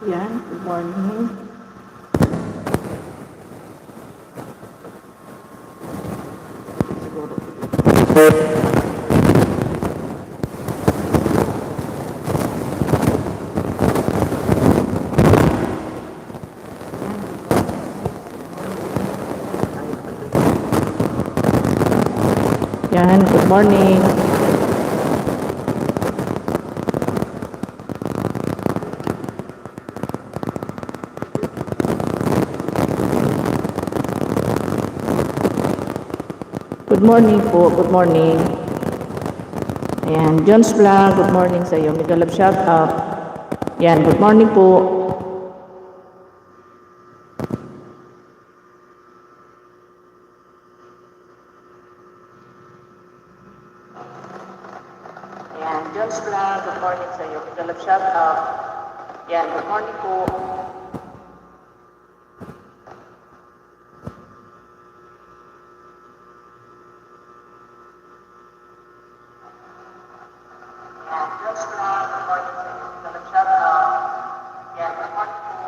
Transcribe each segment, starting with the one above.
Yan, good morning. Siguro. Yan, good morning. Good morning po, good morning. Ayan, Jones Vlog, good morning sa iyo. Mega love shout out. Yan, good morning po. Ayan, Jones Vlog, good morning sa iyo. Mega love shout out. Yan, good morning po. Ayan, Jones Vlog, good morning sa iyo. Mega love shout out. Yan, good morning po.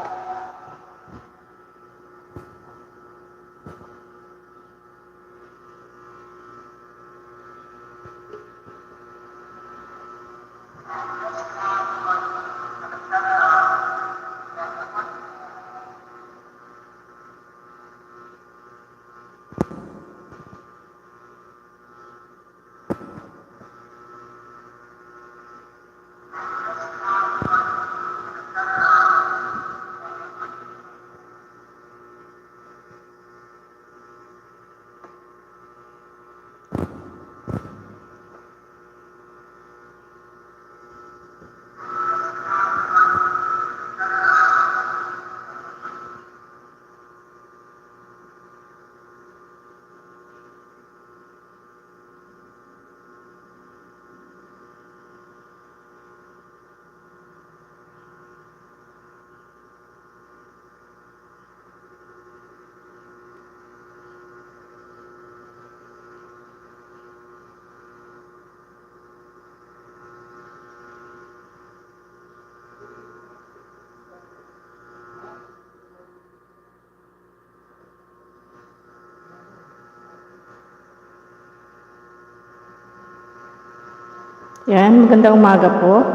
Yan, magandang umaga po.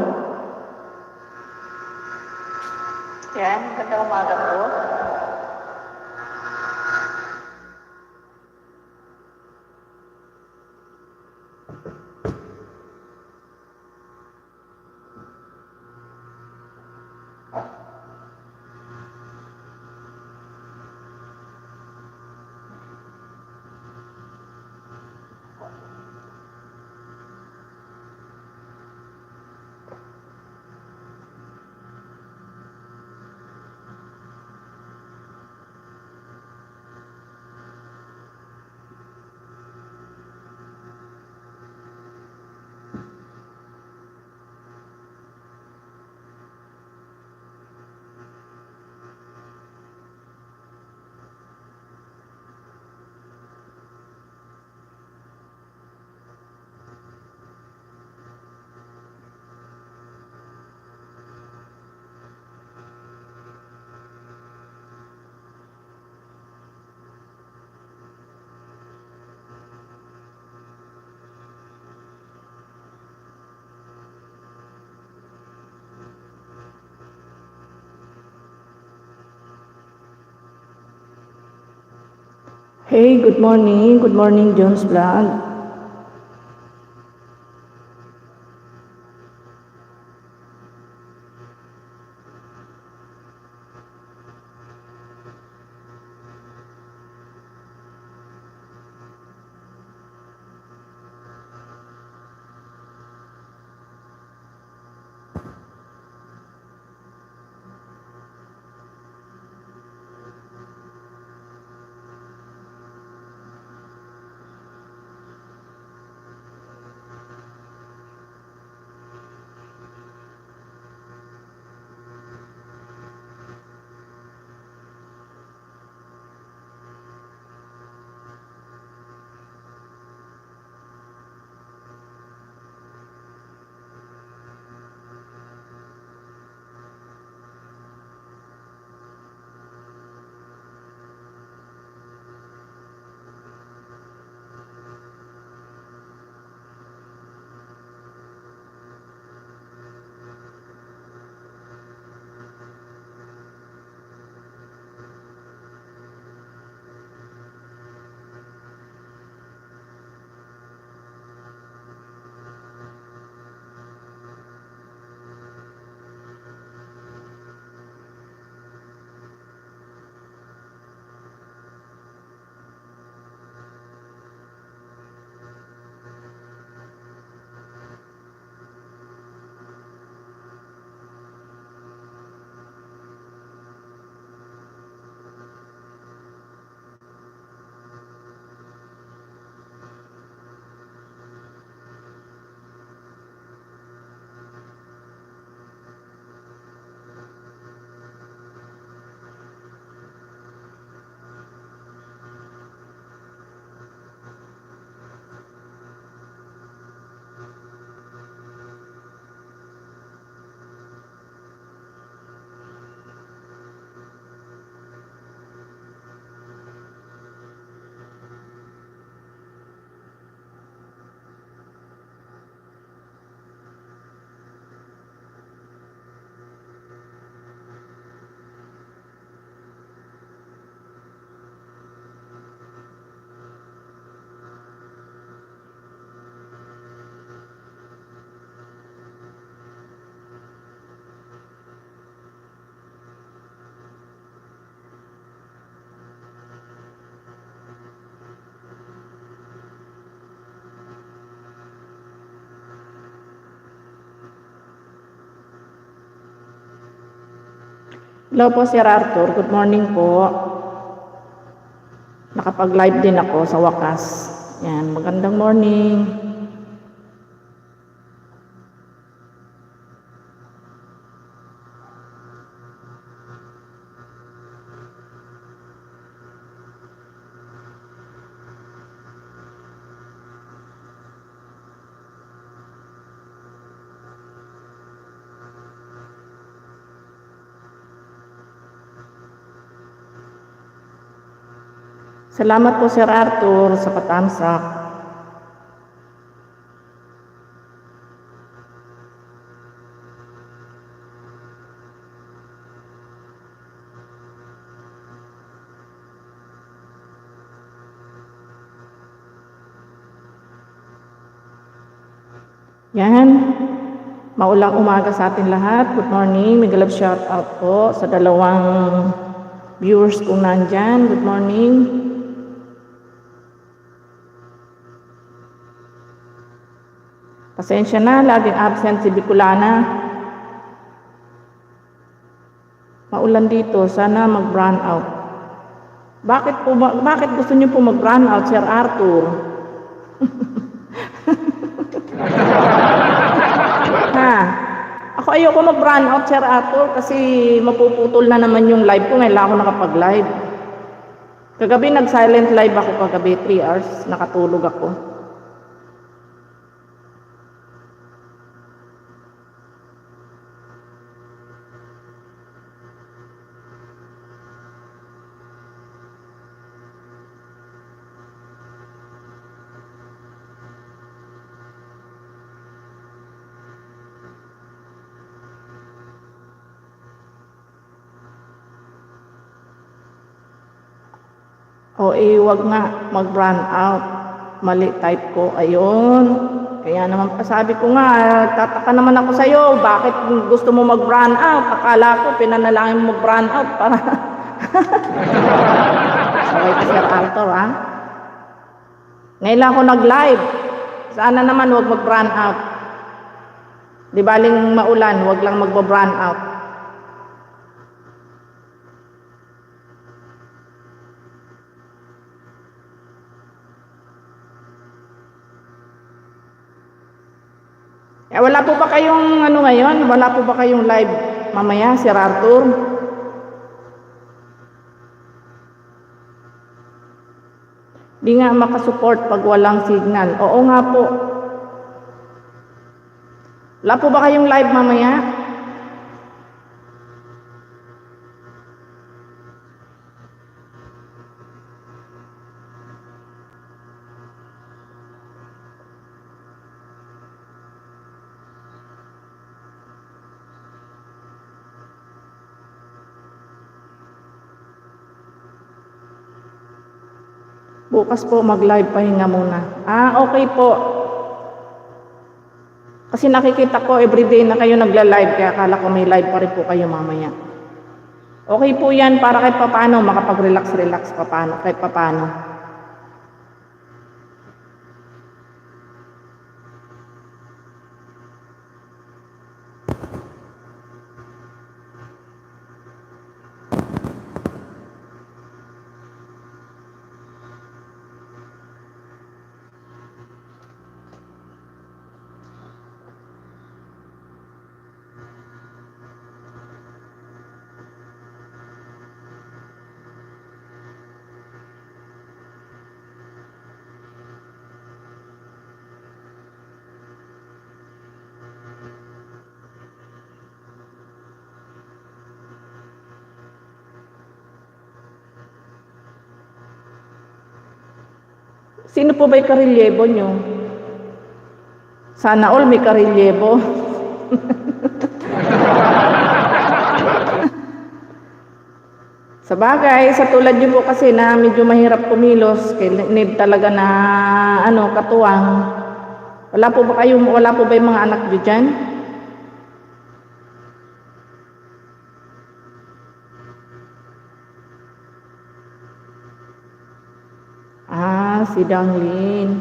Yan, magandang umaga po. Hey, good morning. Good morning, Jones Vlog. Hello po, Sir Arthur. Good morning po. Nakapag-live din ako sa wakas. Yan, magandang morning. Salamat po, Sir Arthur, sa patamsak. Yan. Maulang umaga sa atin lahat. Good morning. Mega love shout out po sa dalawang viewers kung nandyan. Good morning. Pasensya na, laging absent si Bicolana. Maulan dito, sana mag-brown out. Bakit gusto niyo po mag-brown out, Sir Arthur? Ha? Ako ayoko mag-brown out, Sir Arthur, kasi mapuputol na naman yung live ko. Ngayon lang ako nakapag-live. Kagabi nag-silent live ako kagabi, 3 hours, nakatulog ako. O wag nga mag-run out. Mali type ko. Ayun. Kaya naman sabi ko nga, tataka naman ako sa'yo. Bakit gusto mo mag-run out? Akala ko, pinanalangin mo mag-run out para... Sorry ka, Sir Arthur, ha? Ngayon lang ako nag-live. Sana naman wag mag-run out. Di baling maulan, wag lang mag-run out. Wala po ba kayong ano ngayon? Wala po ba kayong live mamaya, Sir Arthur? Di nga makasupport pag walang signal. Oo nga po. Wala po ba kayong live mamaya? Bukas po mag-live, pahinga muna. Okay po. Kasi nakikita ko everyday na kayo nagla-live, kaya akala ko may live pa rin po kayo mamaya. Okay po yan, para kahit papano, makapag-relax papano, kahit papano. Sino po ba yung karelyebo nyo? Sana all may karelyebo. Sa bagay, sa tulad nyo po kasi na medyo mahirap kumilos, need talaga na katuwang. Wala po ba yung mga anak nyo dyan? Si Danglin.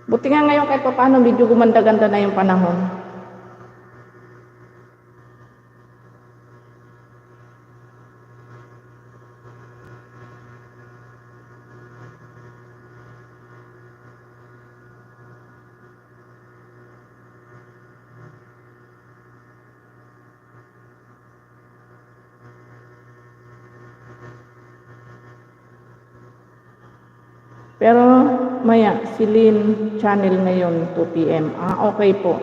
Buti nga ngayon kahit paano medyo gumanda-ganda na yung panahon. Pero maya, si Lynn channel ngayon, 2 p.m. Okay po.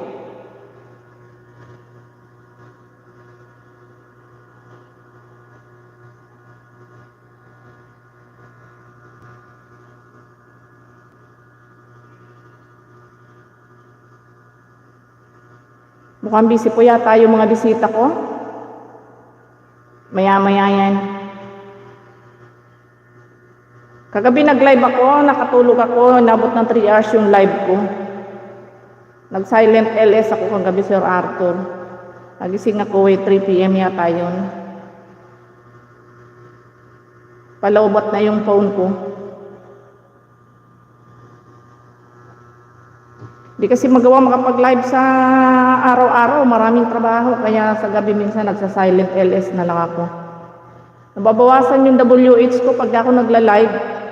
Mukhang busy po yata yung mga bisita ko. Maya-maya yan. Kagabi nag-live ako, nakatulog ako, nabot ng 3 hours yung live ko. Nag-silent LS ako kagabi, Sir Arthur. Nagising ako 3 p.m. yata yun. Palaubat na yung phone ko. Di kasi magawa makapag-live sa araw-araw, maraming trabaho, kaya sa gabi minsan nagsa-silent LS na lang ako. Nababawasan yung WH ko pag ako nagla-live.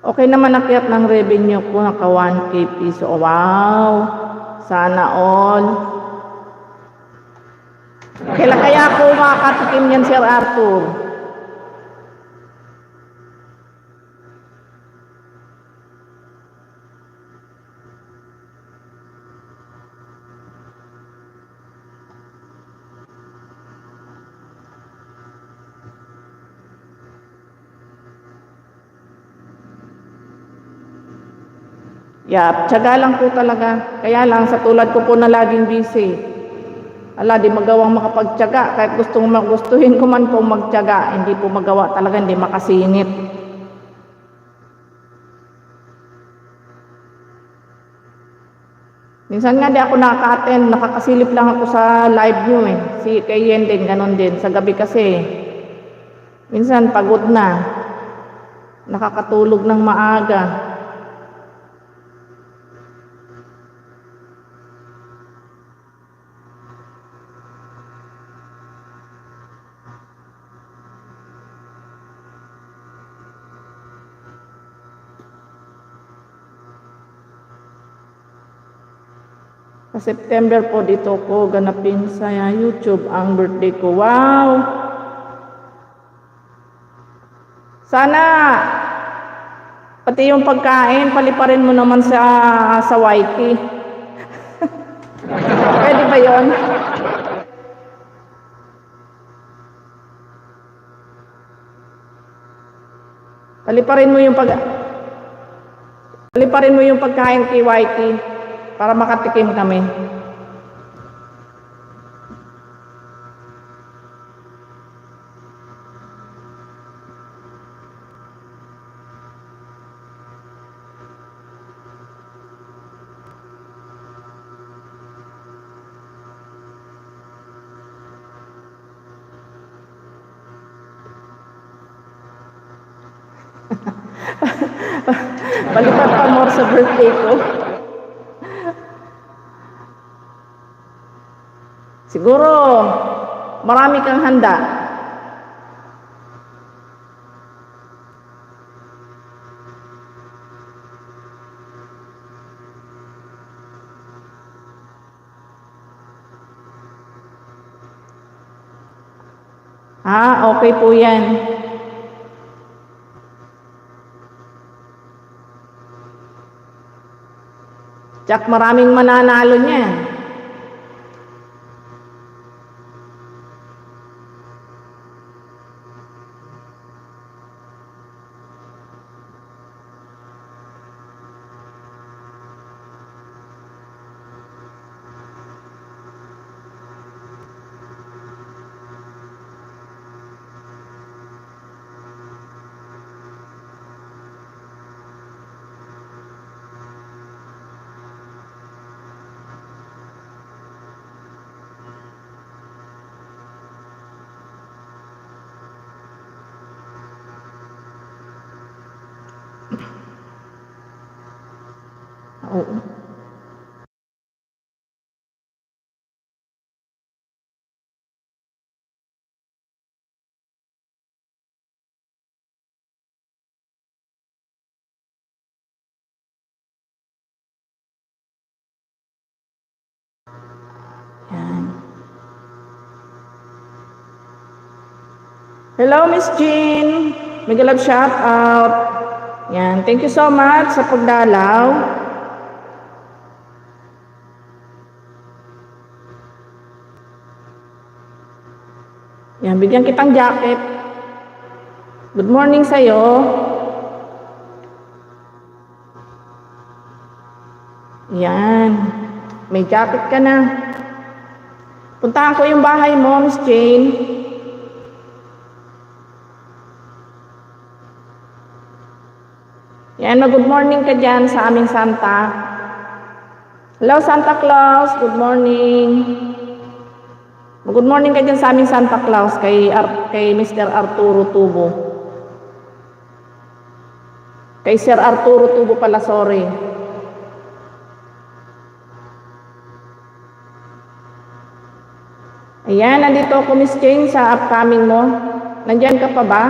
Okay naman nakiat ng revenue ko, naka 1K piso. Wow! Sana all. Kailan kaya ako makakatikim yan, Sir Arthur? Yeah, tiyaga lang po talaga. Kaya lang, sa tulad ko po na laging busy. Ala, di magawang makapagtiyaga. Kahit gustuhin ko man po magtiyaga, hindi po magawa talaga, hindi makasingit. Minsan nga di ako nakaka-attend, nakakasilip lang ako sa live nyo eh. Si kay Yen din, ganun din. Sa gabi kasi, minsan pagod na. Nakakatulog ng maaga. Sa September po dito ko ganapin sa YouTube ang birthday ko. Wow! Sana pati yung pagkain paliparin mo naman sa YT. Pwede ba 'yon? Paliparin mo yung pagkain kay YT. Para makatikim kami. Palipat pa more sa birthday ko. Siguro, marami kang handa. Okay po yan. Tsak maraming mananalo niyan. Oo. Yan. Hello, Miss Jean. Mega love shout out. Yan. Thank you so much sa pagdalaw. Yan. Bigyan kitang jacket. Good morning sa'yo. Yan. May jacket ka na. Puntahan ko yung bahay mo, Miss Jane. Yan, good morning ka dyan sa aming Santa. Hello, Santa Claus. Good morning. Good morning ka dyan sa aming Santa Claus kay Mr. Arturo Tubo. Kay Sir Arturo Tubo pala, sorry. Ayan, nandito ako, Miss Jane, sa upcoming mo. Nandyan ka pa ba?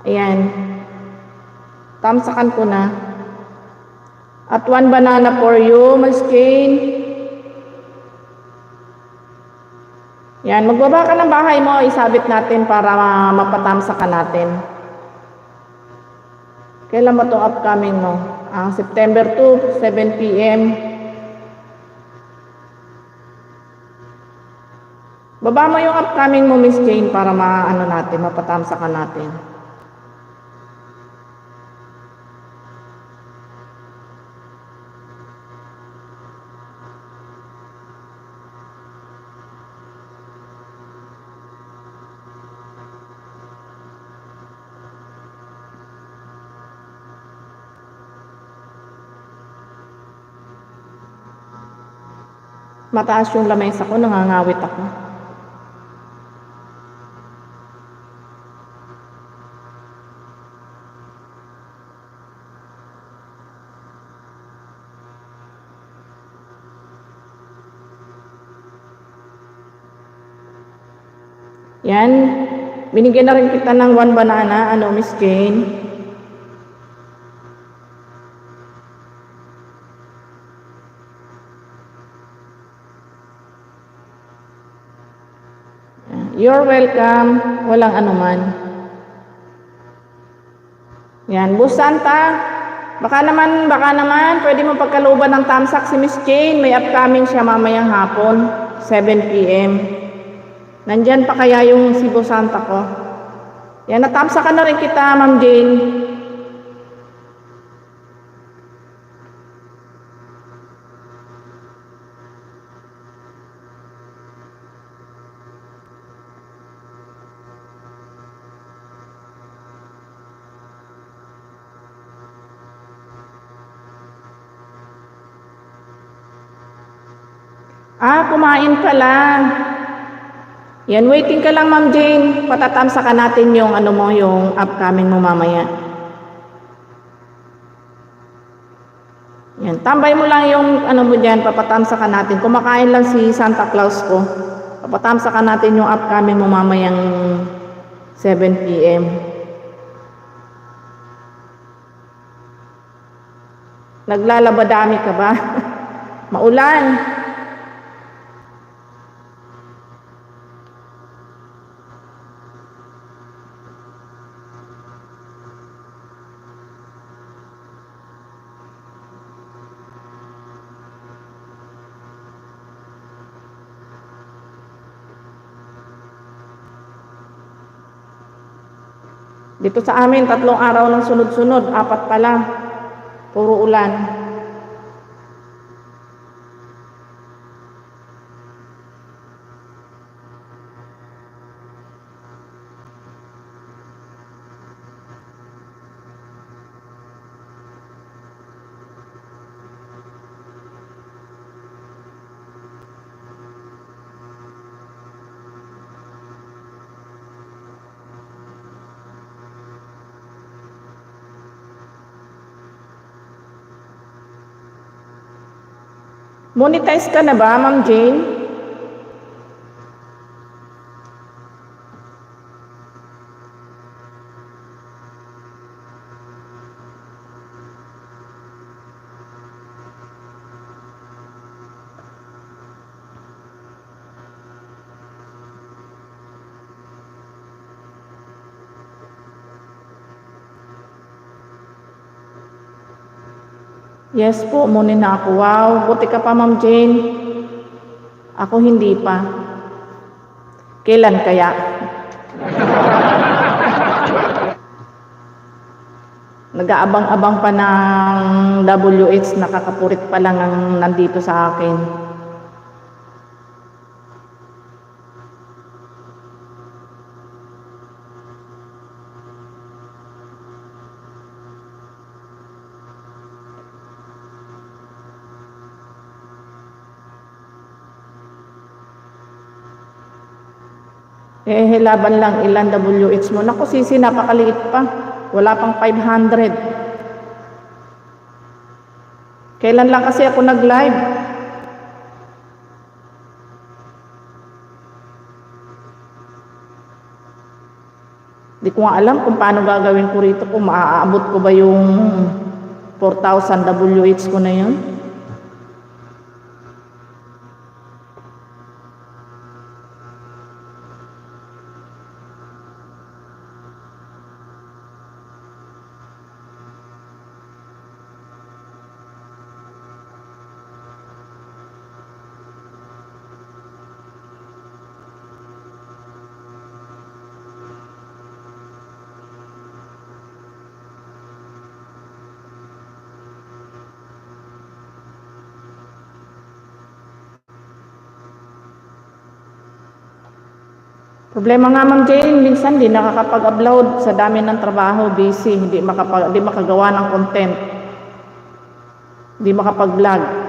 Ayan. Tamsakan ko na. At one banana for you, Miss Jane. Yan, magbaba ka ng bahay mo, isabit natin para mapatamsakan natin. Kailan ba itong upcoming mo? September 2, 7 p.m. Baba mo yung upcoming mo, Miss Jane, para mapatamsakan natin. Mataas yung lamesa ko, nangangawit ako. Yan, binigyan na rin kita ng one banana, Miss Jane. You're welcome. Walang anuman. Yan. Boss Santa, baka naman, pwede mo pagkalooban ng tamsak si Miss Jane. May upcoming siya mamayang hapon, 7 p.m. Nandyan pa kaya yung si Boss Santa ko? Yan, natamsakan na rin kita, Ma'am Jane. Kumain pala. Yan, waiting ka lang, Ma'am Jane. Patatamsakan natin yung yung upcoming mo mamaya. Yan, tambay mo lang yung mo dyan, papatamsakan natin. Kumakain lang si Santa Claus ko. Papatamsakan natin yung upcoming mo mamayang 7 p.m. Naglalabadami ka ba? Maulan. Dito sa amin, 3 araw ng sunod-sunod, 4 pala. Puro ulan. Monetize ka na ba, Ma'am Jane? Yes po, muna na ako. Wow, buti ka pa, Ma'am Jane. Ako hindi pa. Kailan kaya? Nag-aabang-abang pa ng WH, nakakapurit pa lang ang nandito sa akin. Laban lang ilan WH mo. Naku, sisi, napakaliit pa. Wala pang 500. Kailan lang kasi ako nag-live? Di ko nga alam kung paano gagawin ko rito, kung maaabot ko ba yung 4,000 WH ko na yun. Problema nga, Ma'am Jane, minsan di nakakapag-upload sa dami ng trabaho, busy, hindi makagawa ng content, hindi makapag-vlog.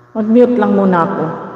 Mag-mute lang muna ako.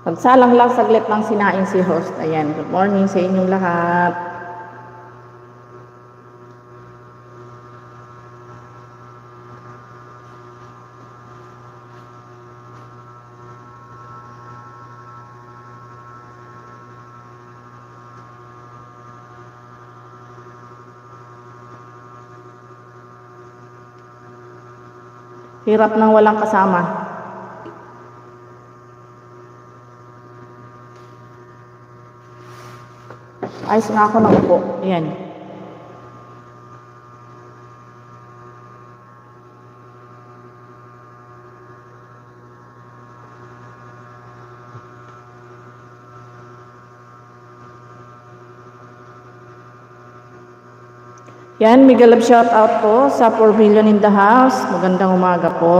Pagsalang lang saglit lang sinaing si host. Ayan, good morning sa inyong lahat. Hirap nang walang kasama. Ayos nga ako ng upo. Ayan. Yan, mega love shout out po sa 4 million in the house. Magandang umaga po.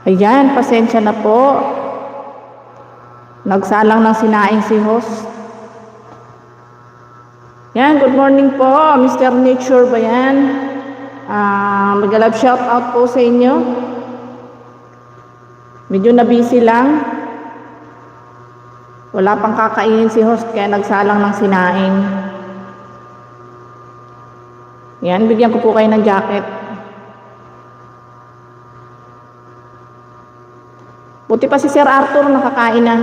Ayan, pasensya na po. Nagsalang ng sinaing si host. Yan, good morning po, Mr. Nature ba yan? Mag-love shout out po sa inyo. Medyo na busy lang. Wala pang kakainin si host kaya nagsalang ng sinaing. Yan, bigyan ko po kayo ng jacket. Buti pa si Sir Arthur nakakain na.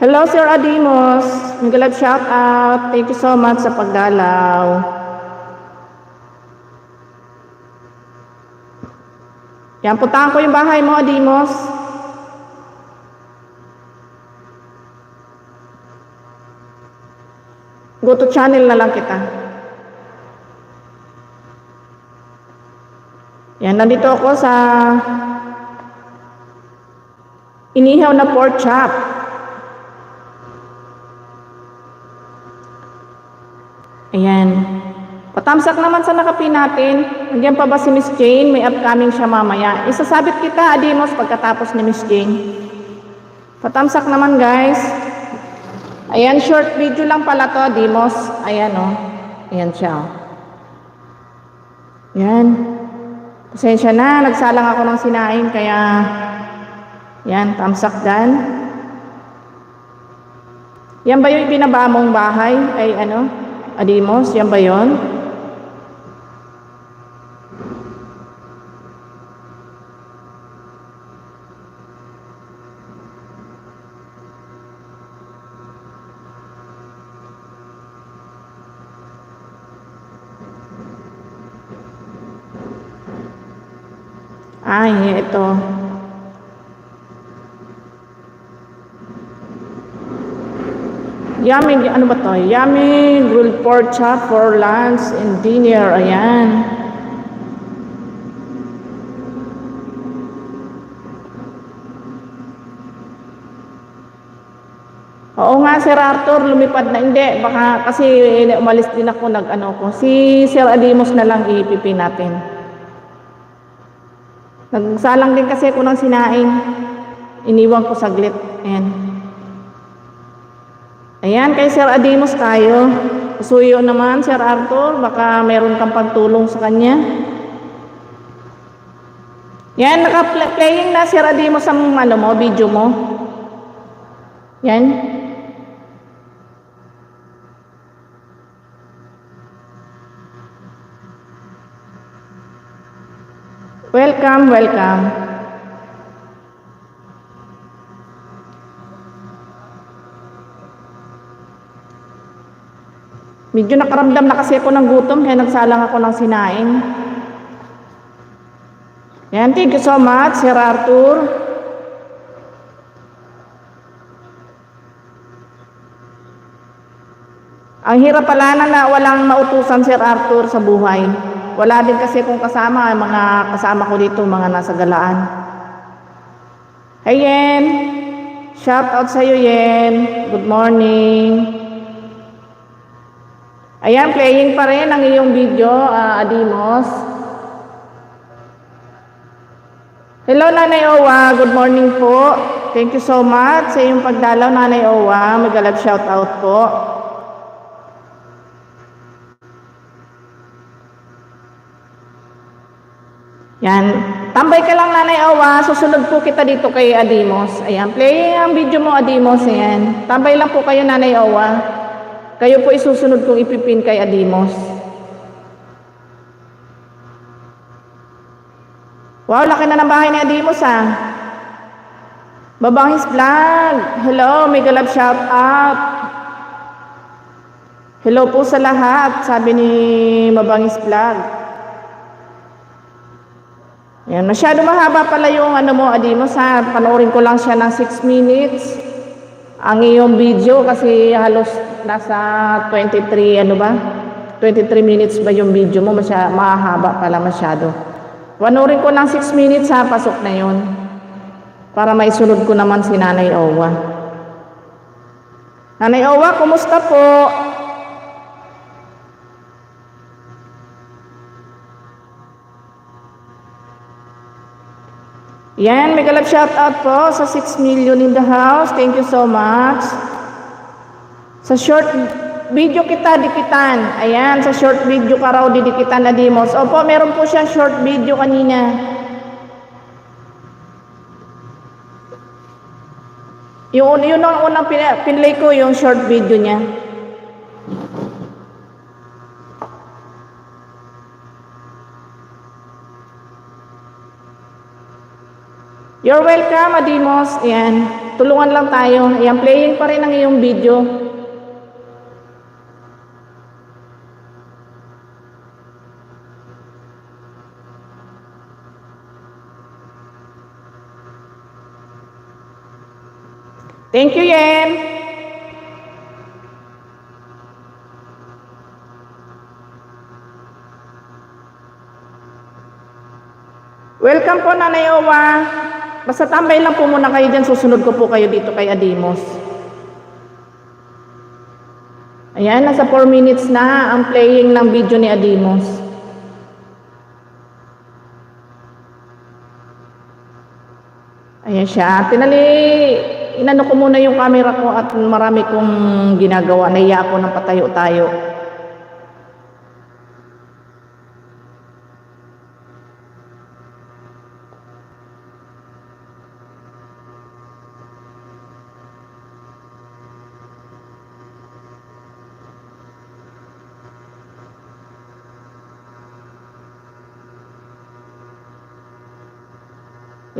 Hello, Sir Adimos. Mag-love shout out. Thank you so much sa pagdalaw. Yan, puntahan ko yung bahay mo, Adimos. Go to channel na lang kita. Yan, nandito ako sa inihaw na pork chop. Ayan. Patamsak naman sa nakapi natin. Nandiyan pa ba si Miss Jane? May upcoming siya mamaya. Isasabit kita, Adimos, pagkatapos ni Miss Jane. Patamsak naman, guys. Ayan, short video lang pala to, Adimos. Ayan, oh. Ayan siya, oh. Ayan. Pasensya na, nagsalang ako ng sinain, kaya yan, tamsak dan. Yan ba yung ibinaba mong bahay? Ay, ano? Adimos, yan ba yun? Ay, ito. Yummy, ano ba to? Yummy grilled pork chop for lunch and dinner. Ayan. Oo nga, Sir Arthur, lumipad na. Hindi, baka kasi umalis din ako, nag-ano ko. Si Sir Adimos na lang ipipi natin. Nagsalang din kasi ako ng sinaing. Iniwan ko saglit. Ayan. Ayan, kay Sir Adimos tayo. Suyo naman, Sir Arthur. Baka meron kang pagtulong sa kanya. Yan, naka-playing na, Sir Adimos, ang ano mo, video mo. Yan. Welcome, welcome. Medyo nakaramdam na kasi ako ng gutom kaya nagsalang ako ng sinain. Yan, thank you so much, Sir Arthur. Ang hirap pala na walang mautusan, Sir Arthur, sa buhay. Wala din kasi kung kasama, mga kasama ko dito, mga nasa galaan. Hey, Yen. Shout out sa'yo, Yen. Good morning. Ayan, playing pa rin ang iyong video, Adimos. Hello, Nanay Owa. Good morning po. Thank you so much sa iyong pagdalaw, Nanay Owa. Mag-love shout out po. Yan. Tambay ka lang, Nanay Owa. Susunod po kita dito kay Adimos. Ayan, playing ang video mo, Adimos. Ayan. Tambay lang po kayo, Nanay Owa. Kayo po isusunod kong ipipin kay Adimos. Wow, laki na ng bahay ni Adimos, ah. Babangis Vlog. Hello, mega love shout out. Hello po sa lahat, sabi ni Mabangis Vlog. Yan, masyado mahaba pala yung ano mo, Adimos, ha. Panoorin ko lang siya ng 6 minutes. Ang iyong video kasi halos nasa 23, ano ba? 23 minutes ba yung video mo? Mahaba pala masyado. Panurin ko ng 6 minutes ha, pasok na yun. Para maisunod ko naman si Nanay Owa. Nanay Owa, kumusta po? Yan, mega love shout out po sa 6 million in the house. Thank you so much. Sa short video kita dikitan. Ayan, sa short video ka raw didikitan na Dimos. Opo, meron po siyang short video kanina. Yun ang unang pinlay ko, yung short video niya. You're welcome, Adimos. Ayan, tulungan lang tayo. Ayan, playing pa rin ang iyong video. Thank you, Yen. Welcome po, Nanay Owa. Basta tambay lang po muna kayo dyan. Susunod ko po kayo dito kay Adimos. Ayan, nasa 4 minutes na ang playing ng video ni Adimos. Ayan siya. Inano ko muna yung camera ko at marami kong ginagawa. Naiya ako ng patayo-tayo.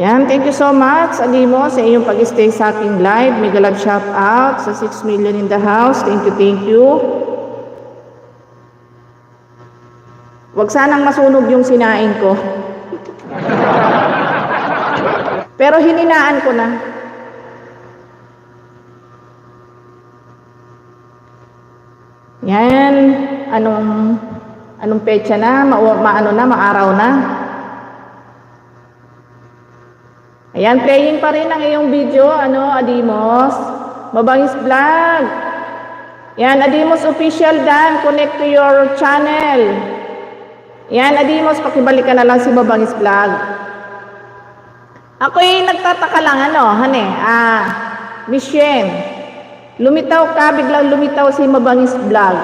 Yan, thank you so much, Alimo, sa iyong pag-stay sa aking live. Mega love shout out sa 6 million in the house. Thank you, thank you. Huwag sanang masunog yung sinain ko. Pero hininaan ko na. Yan, anong petsa na, maaraw na. Ayan, playing pa rin ang iyong video, Adimos. Mabangis Vlog. Yan, Adimos Official Dan, connect to your channel. Yan, Adimos, pakibalik ka na lang si Mabangis Vlog. Ako'y nagtataka lang, Miss Yen, lumitaw ka, biglang lumitaw si Mabangis Vlog.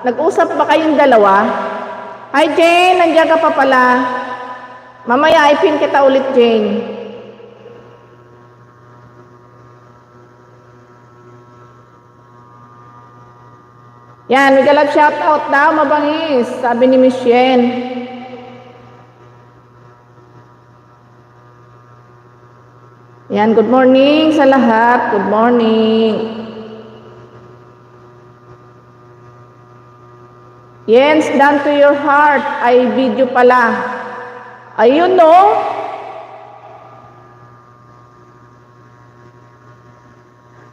Nag-usap ba kayong dalawa? Hi, Jane, nandiyan ka pa pala. Mamaya, ipin kita ulit, Jane. Yan, mega love shout out daw, Mabangis, sabi ni Miss Yen. Yan, good morning sa lahat. Good morning. Yes, down to your heart. Ay, video pala. Ayun, no?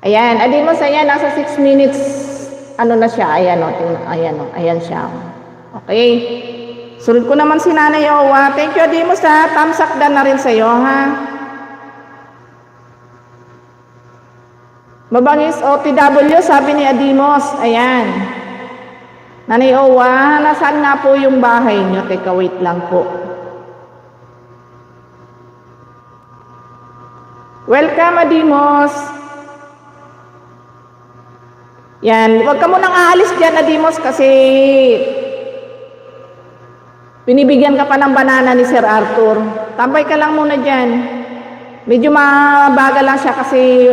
Ayan, Adimos, ayan, nasa 6 minutes. Na siya? Ayan siya. Okay. Sunod ko naman si Nanay Owa. Thank you, Adimos, ha. Thumbs up na rin sa'yo, ha. Mabangis OTW, sabi ni Adimos. Ayan. Nanay Owa, nasaan nga po yung bahay nyo? Teka, wait lang po. Welcome, Adimos. Yan, huwag ka munang aalis dyan, Adimos, kasi binibigyan ka pa ng banana ni Sir Arthur. Tambay ka lang muna dyan. Medyo mabagal lang siya kasi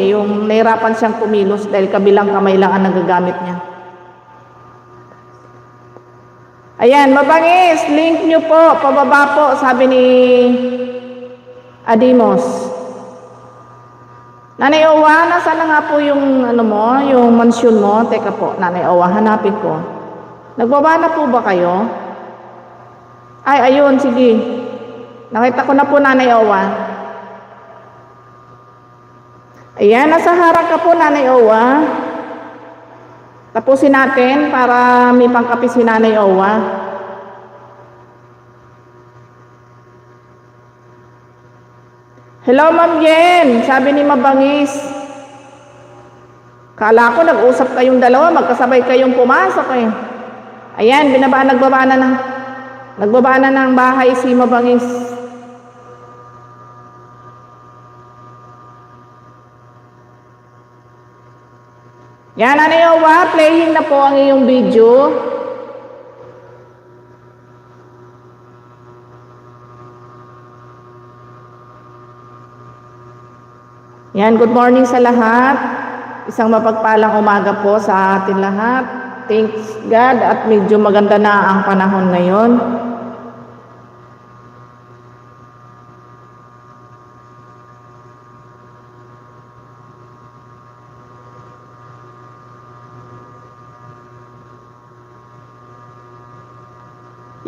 yung nahirapan siyang kumilos dahil kabilang kamay lang ang nagagamit niya. Ayan, Mabangis, link nyo po, pababa po, sabi ni Adimos. Nanay Owa, nasaan na nga po yung yung mansion mo? Teka po, Nanay Owa, hanapin ko. Nagbaba na po ba kayo? Ay, ayun, sige. Nakita ko na po, Nanay Owa. Ayan, nasa harap ka po, Nanay Owa. Tapusin natin para may pangkape si Nanay Owa. Hello, Ma'am Yen. Sabi ni Mabangis. Kala ko nag-usap kayong dalawa, magkasabay kayong pumasok eh. Ayan, nagbaba na ng bahay si Mabangis. Yan, ano yung playing na po ang iyong video. Yan, good morning sa lahat. Isang mapagpalang umaga po sa atin lahat. Thanks God at medyo maganda na ang panahon ngayon.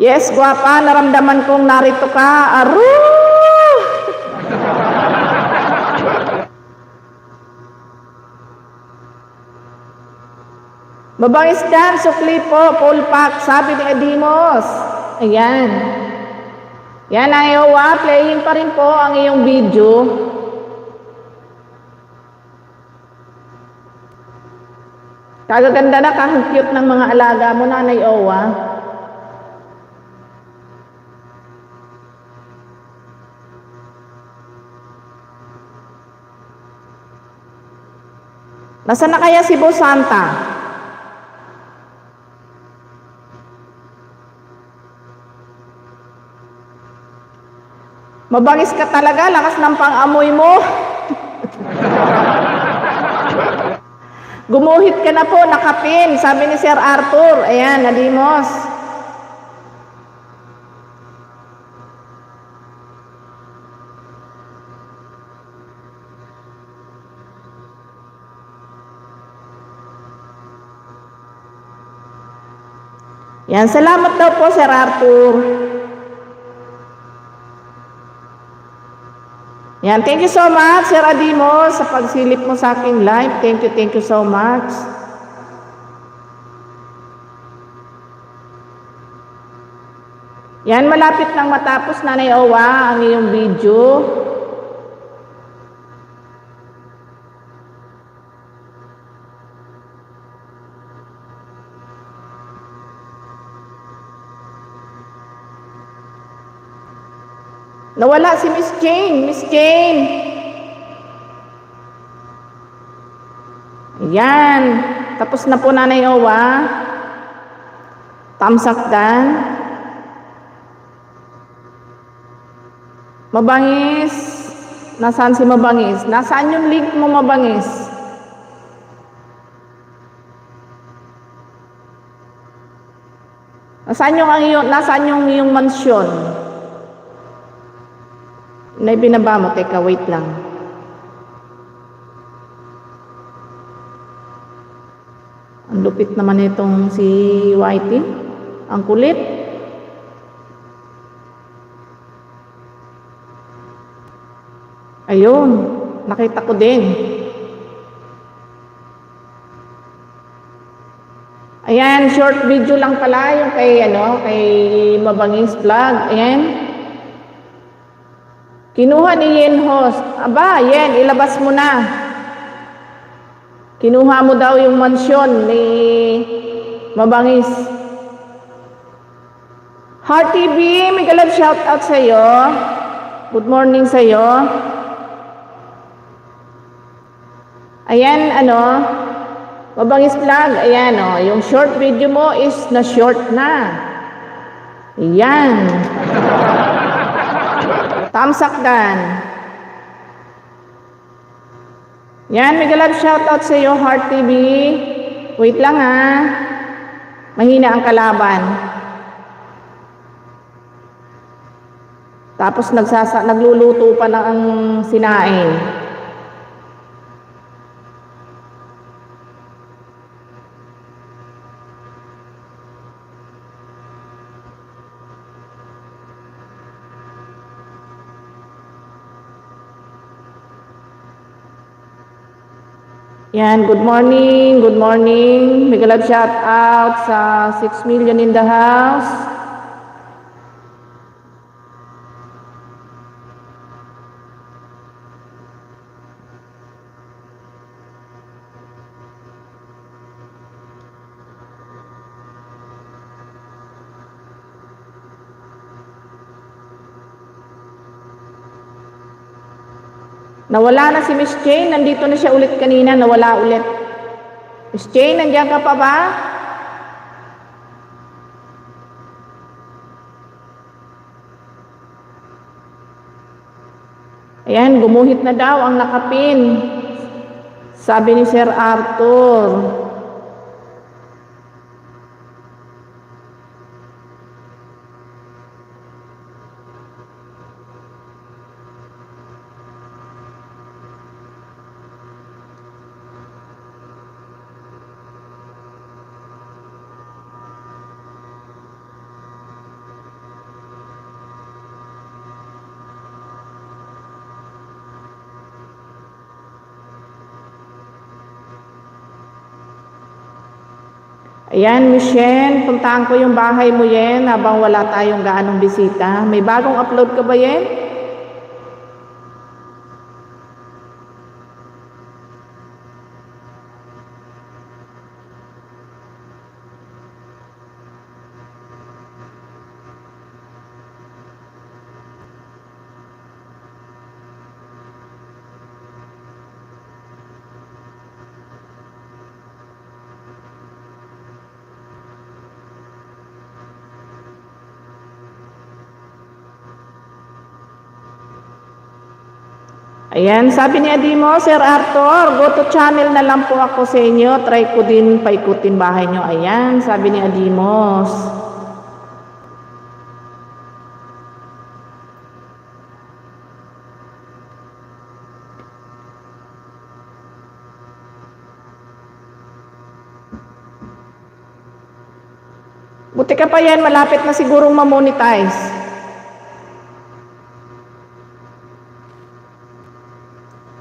Yes, guwapa, naramdaman kong narito ka. Aru! Mabangis dyan, sukli po, full pack, sabi ni Edimos. Ayan. Yan, Iowa, playing pa rin po ang iyong video. Kagaganda na, kahang-cute ng mga alaga mo, Nanay Owa. Nasaan na kaya si Bo Santa? Mabangis ka talaga, lakas ng pang-amoy mo. Gumuhit ka na po, nakapin, sabi ni Sir Arthur. Ayan, Nadimos. Yan, salamat daw po, Sir Arthur. Yan, thank you so much, Sir Adimo, sa pagsilip mo sa aking live. Thank you so much. Yan, malapit nang matapos, Nanay Owa, ang iyong video. Nawala si Miss Jane. Miss Jane. Ayan. Tapos na po, Nanay Owa. Thumbs up dan. Mabangis. Nasaan si Mabangis? Nasaan yung link mo, Mabangis? Nasaan yung iyong mansyon? Na binaba mo, teka, wait lang. Ang lupit naman itong si Whitey. Ang kulit. Ayun, nakita ko din. Ayan, short video lang pala yung kay Mabangis Vlog. Ayan. Kinuha ni Yen host. Aba, Yen, ilabas mo na. Kinuha mo daw yung mansyon ni Mabangis. Heart TV, may galab shout out sa iyo. Good morning sa iyo. Ayan, Mabangis Vlog. Ayan, yung short video mo is na short na. Ayan. Thumbs up dan. Yan, may galab shoutout sa iyo, Heart TV. Wait lang ha. Mahina ang kalaban. Tapos nagluluto pa ng ang sinaing. Yan, good morning, good morning. May galab shout out sa 6 million in the house. Nawala na si Miss Jane. Nandito na siya ulit kanina. Nawala ulit. Miss Jane, nandiyan ka pa ba? Ayan, gumuhit na daw ang nakapin. Sabi ni Sir Arthur. Ayan, Michelle, puntahan ko yung bahay mo yen habang wala tayong gaanong bisita. May bagong upload ka ba yen? Ayan, sabi ni Adimo, Sir Arthur, go to channel na lang po ako sa inyo. Try ko din paikutin bahay nyo. Ayan, sabi ni Adimos. Buti ka pa yan, malapit na sigurong ma-monetize.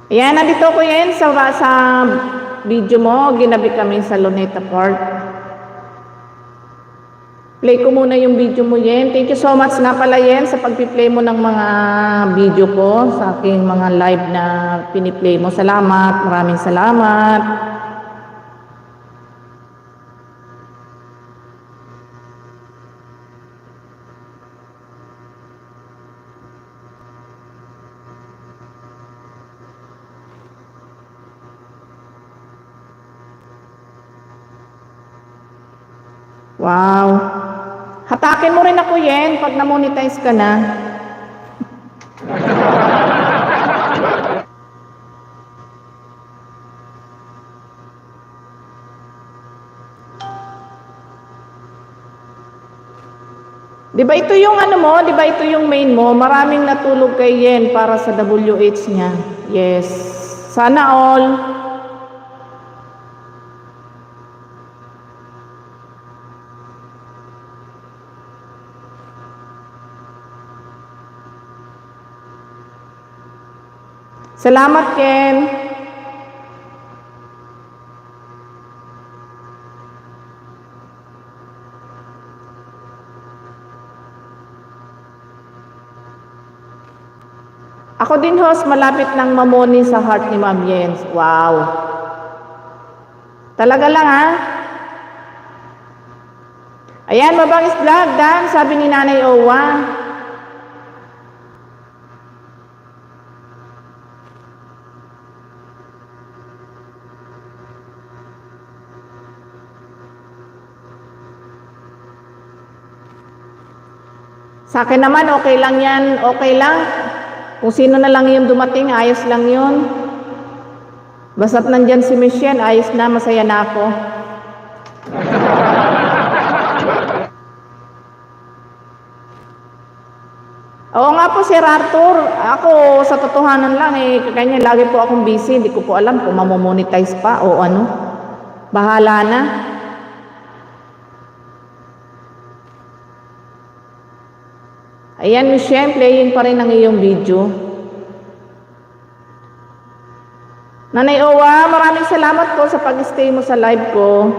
Ayan, nandito ko yan sa video mo. Ginabi kami sa Luneta Park. Play ko muna yung video mo yan. Thank you so much na pala yan sa pag-play mo ng mga video ko sa aking mga live na piniplay mo. Salamat. Maraming salamat. Wow. Hatakin mo rin ako yen pag na-monetize ka na. Di ba ito yung ano mo? Di ba ito yung main mo? Maraming natulog kay yen para sa WH niya. Yes. Sana all. Salamat, Ken. Ako din, host, malapit ng mamoni sa heart ni Ma'am Jens. Wow. Talaga lang, ha? Ayan, mabangis vlog, Dan, sabi ni Nanay Owa. Sa akin naman, okay lang yan. Okay lang. Kung sino na lang yung dumating, ayos lang yun. Basta't nandyan si Michelle, ayos na, masaya na ako. Oo nga po, Sir Arthur. Ako, sa totohanan lang, kanya lagi po akong busy. Hindi ko po alam kung mamomonetize pa o ano. Bahala na. Ayan, Michelle, playing pa rin ang iyong video. Nanay Owa, maraming salamat po sa pag-stay mo sa live ko.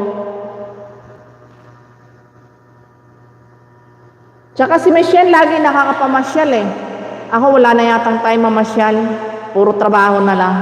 Tsaka si Michelle lagi nakakapamasyal eh. Ako wala na yatang time mamasyal. Puro trabaho na lang.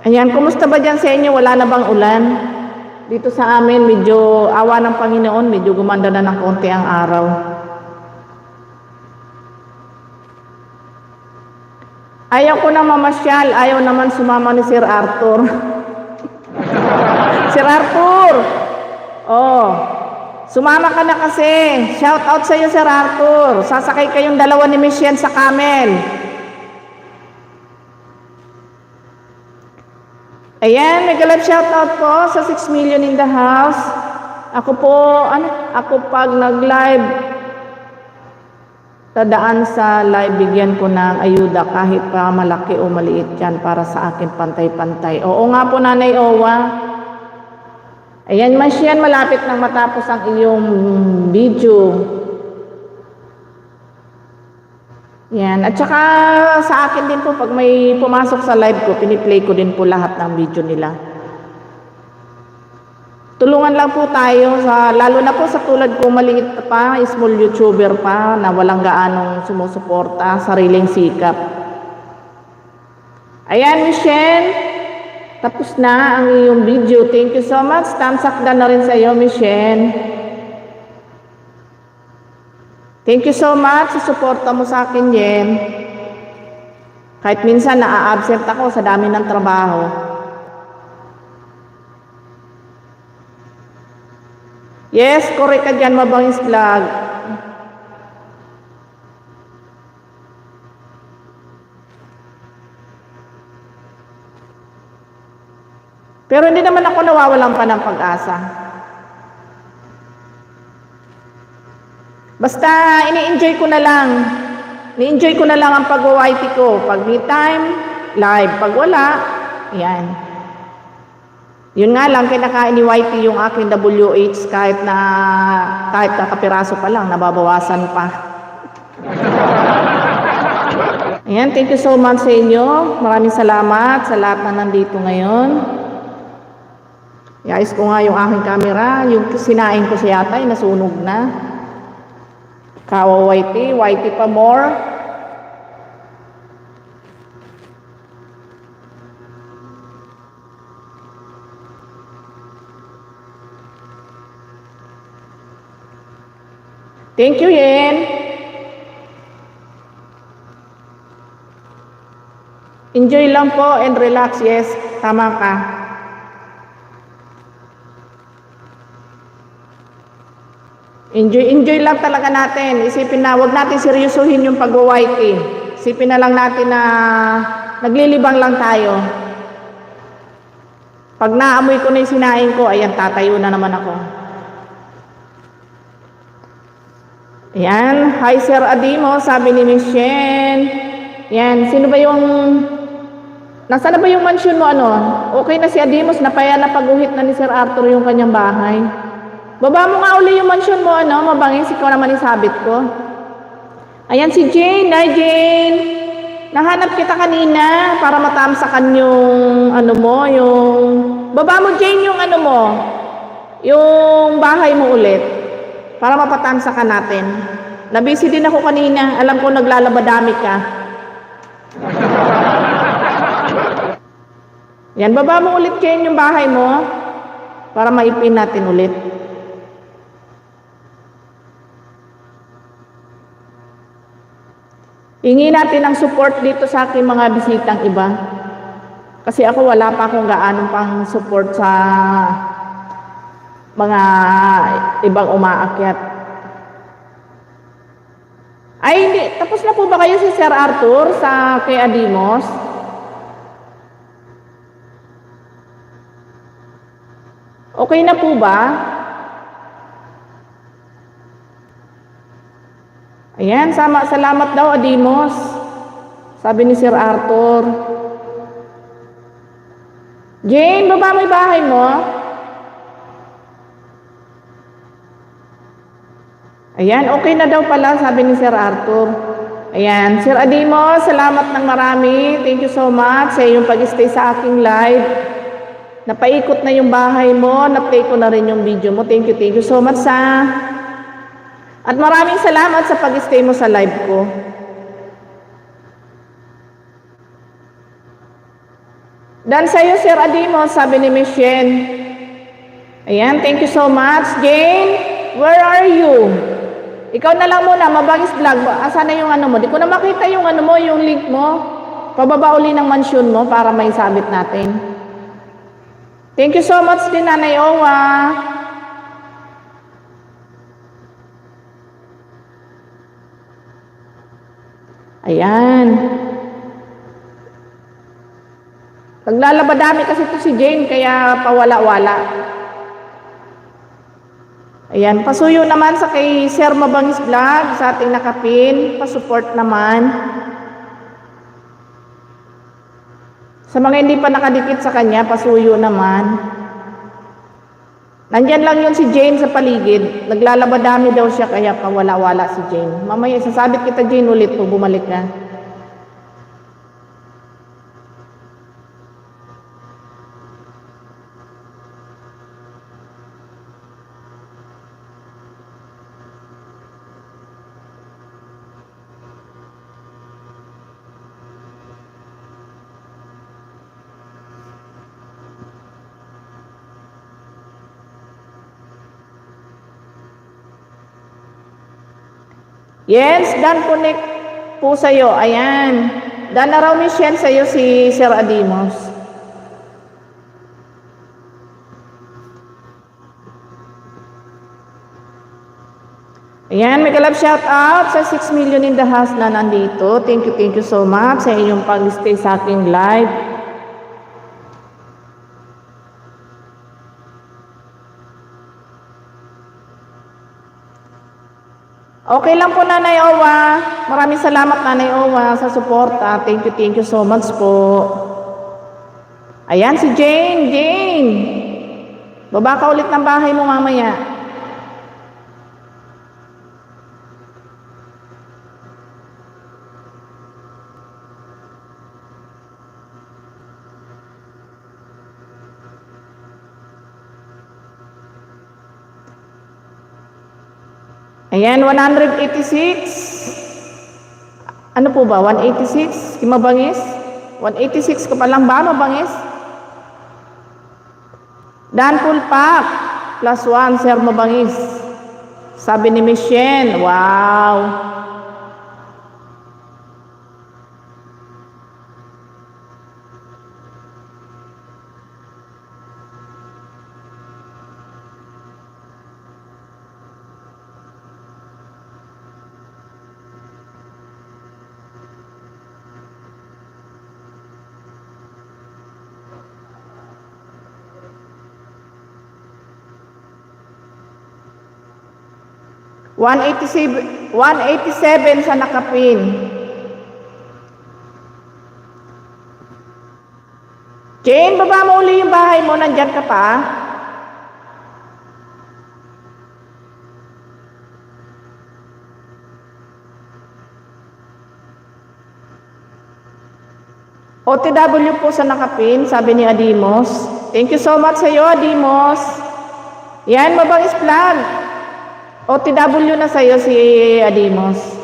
Ayan, kumusta ba dyan sa inyo? Wala na bang ulan? Dito sa amin, medyo awa ng Panginoon, medyo gumanda na ng konti ang araw. Ayaw ko na mamasyal, ayaw naman sumama ni Sir Arthur. Sir Arthur! Oh, sumama ka na kasi. Shout out sa iyo, Sir Arthur. Sasakay kayong dalawa ni Michelle sa camel. Ayan, mega live shout out po sa 6 million in the house. Ako po, ako pag nag-live, tadaan sa live, bigyan ko ng ayuda kahit pa malaki o maliit yan para sa akin pantay-pantay. Oo nga po, Nanay Owa. Ayan, Masyan, malapit nang matapos ang iyong video. Yan. At saka sa akin din po, pag may pumasok sa live ko, piniplay ko din po lahat ng video nila. Tulungan lang po tayo, lalo na po sa tulad ko, maliit pa, small YouTuber pa, na walang gaanong sumusuporta, sariling sikap. Ayan, Michelle, tapos na ang iyong video. Thank you so much. Thumbs up na rin sa iyo, Michelle. Thank you so much sa suporta mo sa akin, Jen. Kahit minsan naa-absent ako sa dami ng trabaho. Yes, correct ka dyan, Mabangis Vlog. Pero hindi naman ako nawawalan pa ng pag-asa. Basta ini-enjoy ko na lang. Ni-enjoy ko na lang ang pag-YT ko. Pag may time, live. Pag wala, yan. Yun nga lang, kinakain ni YT yung aking WH kahit kakapiraso pa lang, nababawasan pa. Ayan, thank you so much sa inyo. Maraming salamat sa lahat na nandito ngayon. Iayos ko nga yung aking camera. Yung sinain ko siya yata, nasunog na. Kawa YT pa more. Thank you, Yen. Enjoy lang po and relax. Yes, tama ka. Enjoy lang talaga natin. Isipin na, wag natin seryosohin yung pag-YT. Isipin na lang natin na naglilibang lang tayo. Pag naamoy ko na yung sinain ko, ayan, tatayo na naman ako. Ayan, hi Sir Adimo, sabi ni Miss Shen. Yan, sino ba yung... Nasaan na ba yung mansion mo, ano? Okay na si Adimos, napag-uhit na ni Sir Arthur yung kanyang bahay. Baba mo nga uli yung mansion mo, ano? Mabangis, ikaw naman isabit ko. Ayan si Jane. Hi, Jane. Nahanap kita kanina para matamsakan yung, ano mo, yung... Baba mo, Jane, yung ano mo. Yung bahay mo ulit. Para mapatamsakan natin. Nabisi din ako kanina. Alam ko naglalabadami ka. Yan, baba mo ulit, Jane, yung bahay mo. Para maipin natin ulit. Hingi natin ang support dito sa aking mga bisitang iba. Kasi ako wala pa akong gaanong pang support sa mga ibang umaakyat. Ay, hindi. Tapos na po ba kayo si Sir Arthur sa kay Adimos? Okay na po ba? Ayan, salamat daw, Adimos. Sabi ni Sir Arthur. Jane, baba mo yung bahay mo. Ayan, okay na daw pala, sabi ni Sir Arthur. Ayan, Sir Adimos, salamat ng marami. Thank you so much sa iyong pag-stay sa aking live. Napaikot na yung bahay mo, na-play ko na rin yung video mo. Thank you so much At maraming salamat sa pag-stay mo sa live ko. Dan sa'yo, Sir Adimo, sabi ni Miss Shen. Ayan, thank you so much. Jane, where are you? Ikaw na lang muna, Mabangis Vlog. Asan na yung ano mo? Di ko na makita yung ano mo, yung link mo. Pababa uli ng mansion mo para may sabit natin. Thank you so much din, Nanay Owa. Ayan. Naglalabadami kasi ito si Jane, kaya pawala-wala. Ayan, pasuyo naman sa kay Sir Mabangis Vlog, sa ating nakapin, pasupport naman. Sa mga hindi pa nakadikit sa kanya, pasuyo naman. Nandyan lang yun si Jane sa paligid. Naglalabadami daw siya, kaya pawala-wala si Jane. Mamaya, sasabit kita Jane ulit po, bumalik na. Yes, Dan connect po sa'yo. Ayan. Dan na raw Michelle sa'yo si Sir Adimos. Ayan, may kalab shout out sa 6 million in the house na nandito. Thank you so much sa inyong pag-stay sa aking live. Okay lang po, Nanay Owa. Maraming salamat, Nanay Owa, sa suporta. Thank you so much po. Ayan, si Jane. Jane, baba ka ulit ng bahay mo mamaya. Ayan, 186. Ano po ba? 186? Mabangis? 186 ka pa lang ba, Mabangis? Dan Pulpak, +1, Sir Mabangis. Sabi ni Michelle, wow. $187 sa nakapin. Jane, baba mo uli yung bahay mo. Nandyan ka pa? OTW po sa nakapin, sabi ni Adimos. Thank you so much sa iyo, Adimos. Yan, Mabangis Vlog. OTW na sa'yo si Adimos.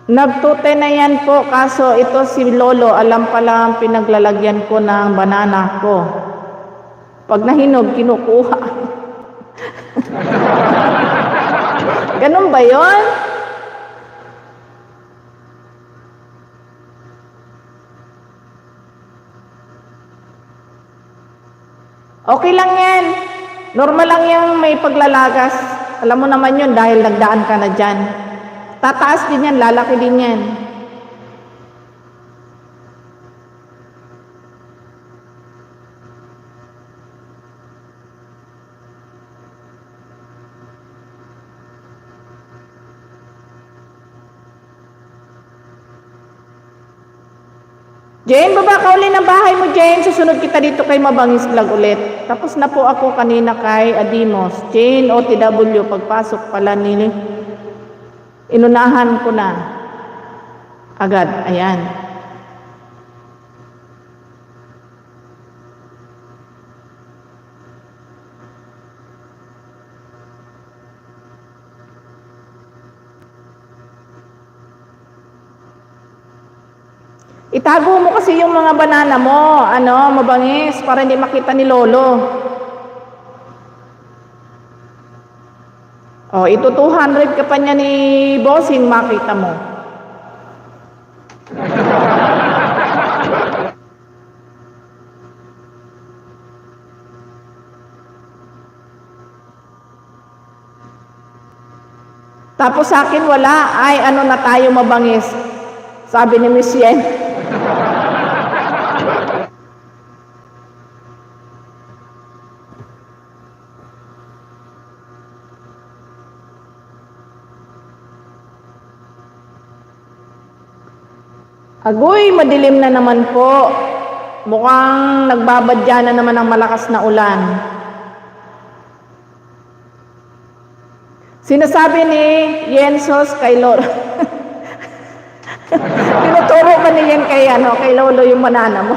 Nagtute na yan po, kaso ito si Lolo, alam pala ang pinaglalagyan ko ng banana ko. Pag nahinog, kinukuha. Ganun ba yon? Okay lang yan. Normal lang yung may paglalagas. Alam mo naman yun dahil nagdaan ka na dyan. Tataas din yan, lalaki din yan. Jane, baba ka uli ng bahay mo, Jane. Susunod kita dito kay Mabangis Vlog ulit. Tapos na po ako kanina kay Adimos. Jane, OTW, pagpasok pala nili. Inunahan ko na. Agad, ayan. Itago mo kasi yung mga banana mo, Mabangis, para hindi makita ni Lolo. Oh, ito 200 ka pa niya ni Bossing, makita mo. Tapos sa akin wala, ay ano na tayo Mabangis. Sabi ni Miss Yen. Agoy, madilim na naman po. Mukhang nagbabadya na naman ang malakas na ulan. Sinasabi ni Yensos kay Lolo. Tinuturo ka ni Yen kay Lolo yung banana mo.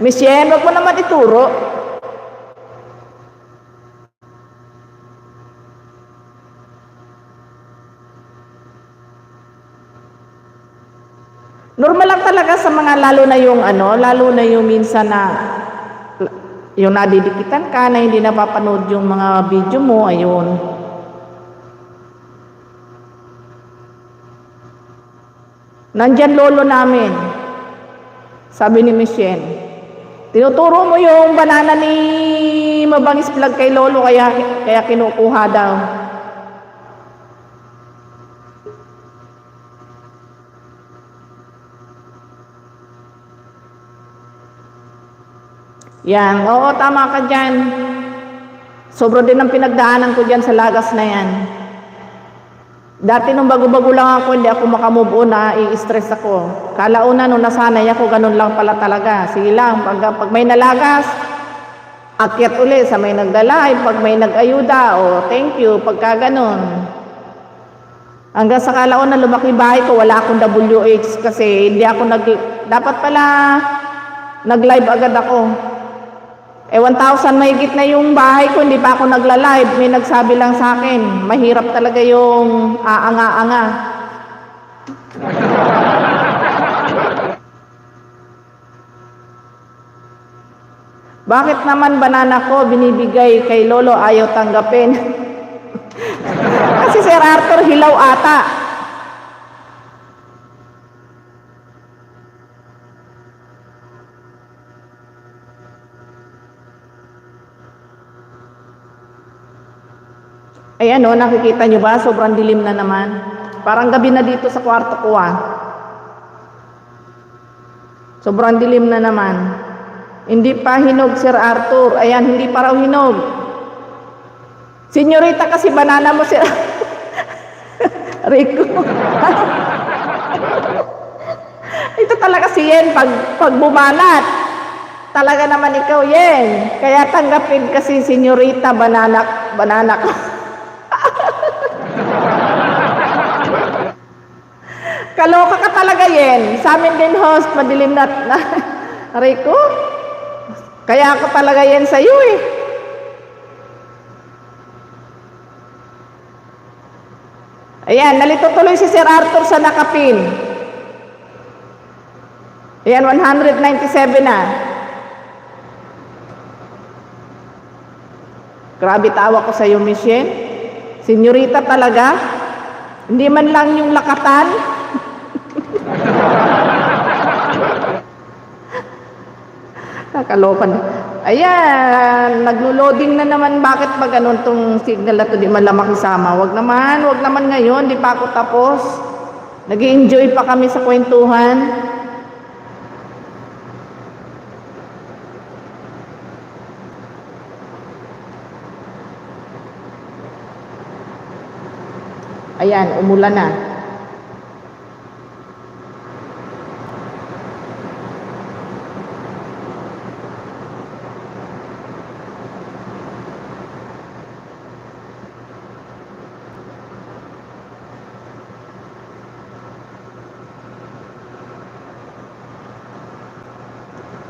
Miss Yen, wag mo naman ituro. Normal lang talaga sa mga lalo na yung minsan na yung nadidikitan ka na hindi napapanood yung mga video mo, ayun. Nandyan Lolo namin. Sabi ni Michelle. Tinuturo mo yung banana ni Mabangis Vlog kay Lolo kaya kinukuha daw. Yan, oo, tama ka dyan. Sobra din ang pinagdaanan ko dyan sa lagas na yan. Dati nung bago-bago lang ako, hindi ako makamove on na i-stress ako. Kalauna nung nasanay ako, ganun lang pala talaga. Sige lang, pag may nalagas, akyat uli sa may nagdalay, pag may nag-ayuda, thank you, pagka ganun. Hanggang sa kalauna lumaki bahay ko, wala akong WH kasi hindi ako dapat pala nag-live agad ako. 1,000 mahigit na yung bahay ko, hindi pa ako nagla-live. May nagsabi lang sa akin, mahirap talaga yung aanga-anga. Bakit naman banana ko binibigay kay Lolo ayaw tanggapin? Kasi Sir Arthur hilaw ata. Ayan nakikita nyo ba? Sobrang dilim na naman. Parang gabi na dito sa kwarto ko Sobrang dilim na naman. Hindi pa hinog, Sir Arthur. Ayan, hindi pa raw hinog. Senyorita kasi banana mo, Sir Rico. Ito talaga si Yen, pag bumanat. Talaga naman ikaw, Yen. Kaya tanggapin kasi senyorita banana ko. Kaloka ka talaga, Yen. Sa amin din, host, madilim na Rico. Kaya ako talaga yan sa'yo Ayan, nalito tuloy si Sir Arthur sa nakapin. Ayan, 197 na. Grabe tawa ko sa'yo, Michelle. Senyorita talaga. Hindi man lang yung lakatan. Nakalokan. Ayan, naglo-loading na naman. Bakit ba ganun tong signal na to? Di man lang makisama. Wag naman ngayon. Di pa ako tapos. Nag-i-enjoy pa kami sa kwentuhan. Ayan, umulan na.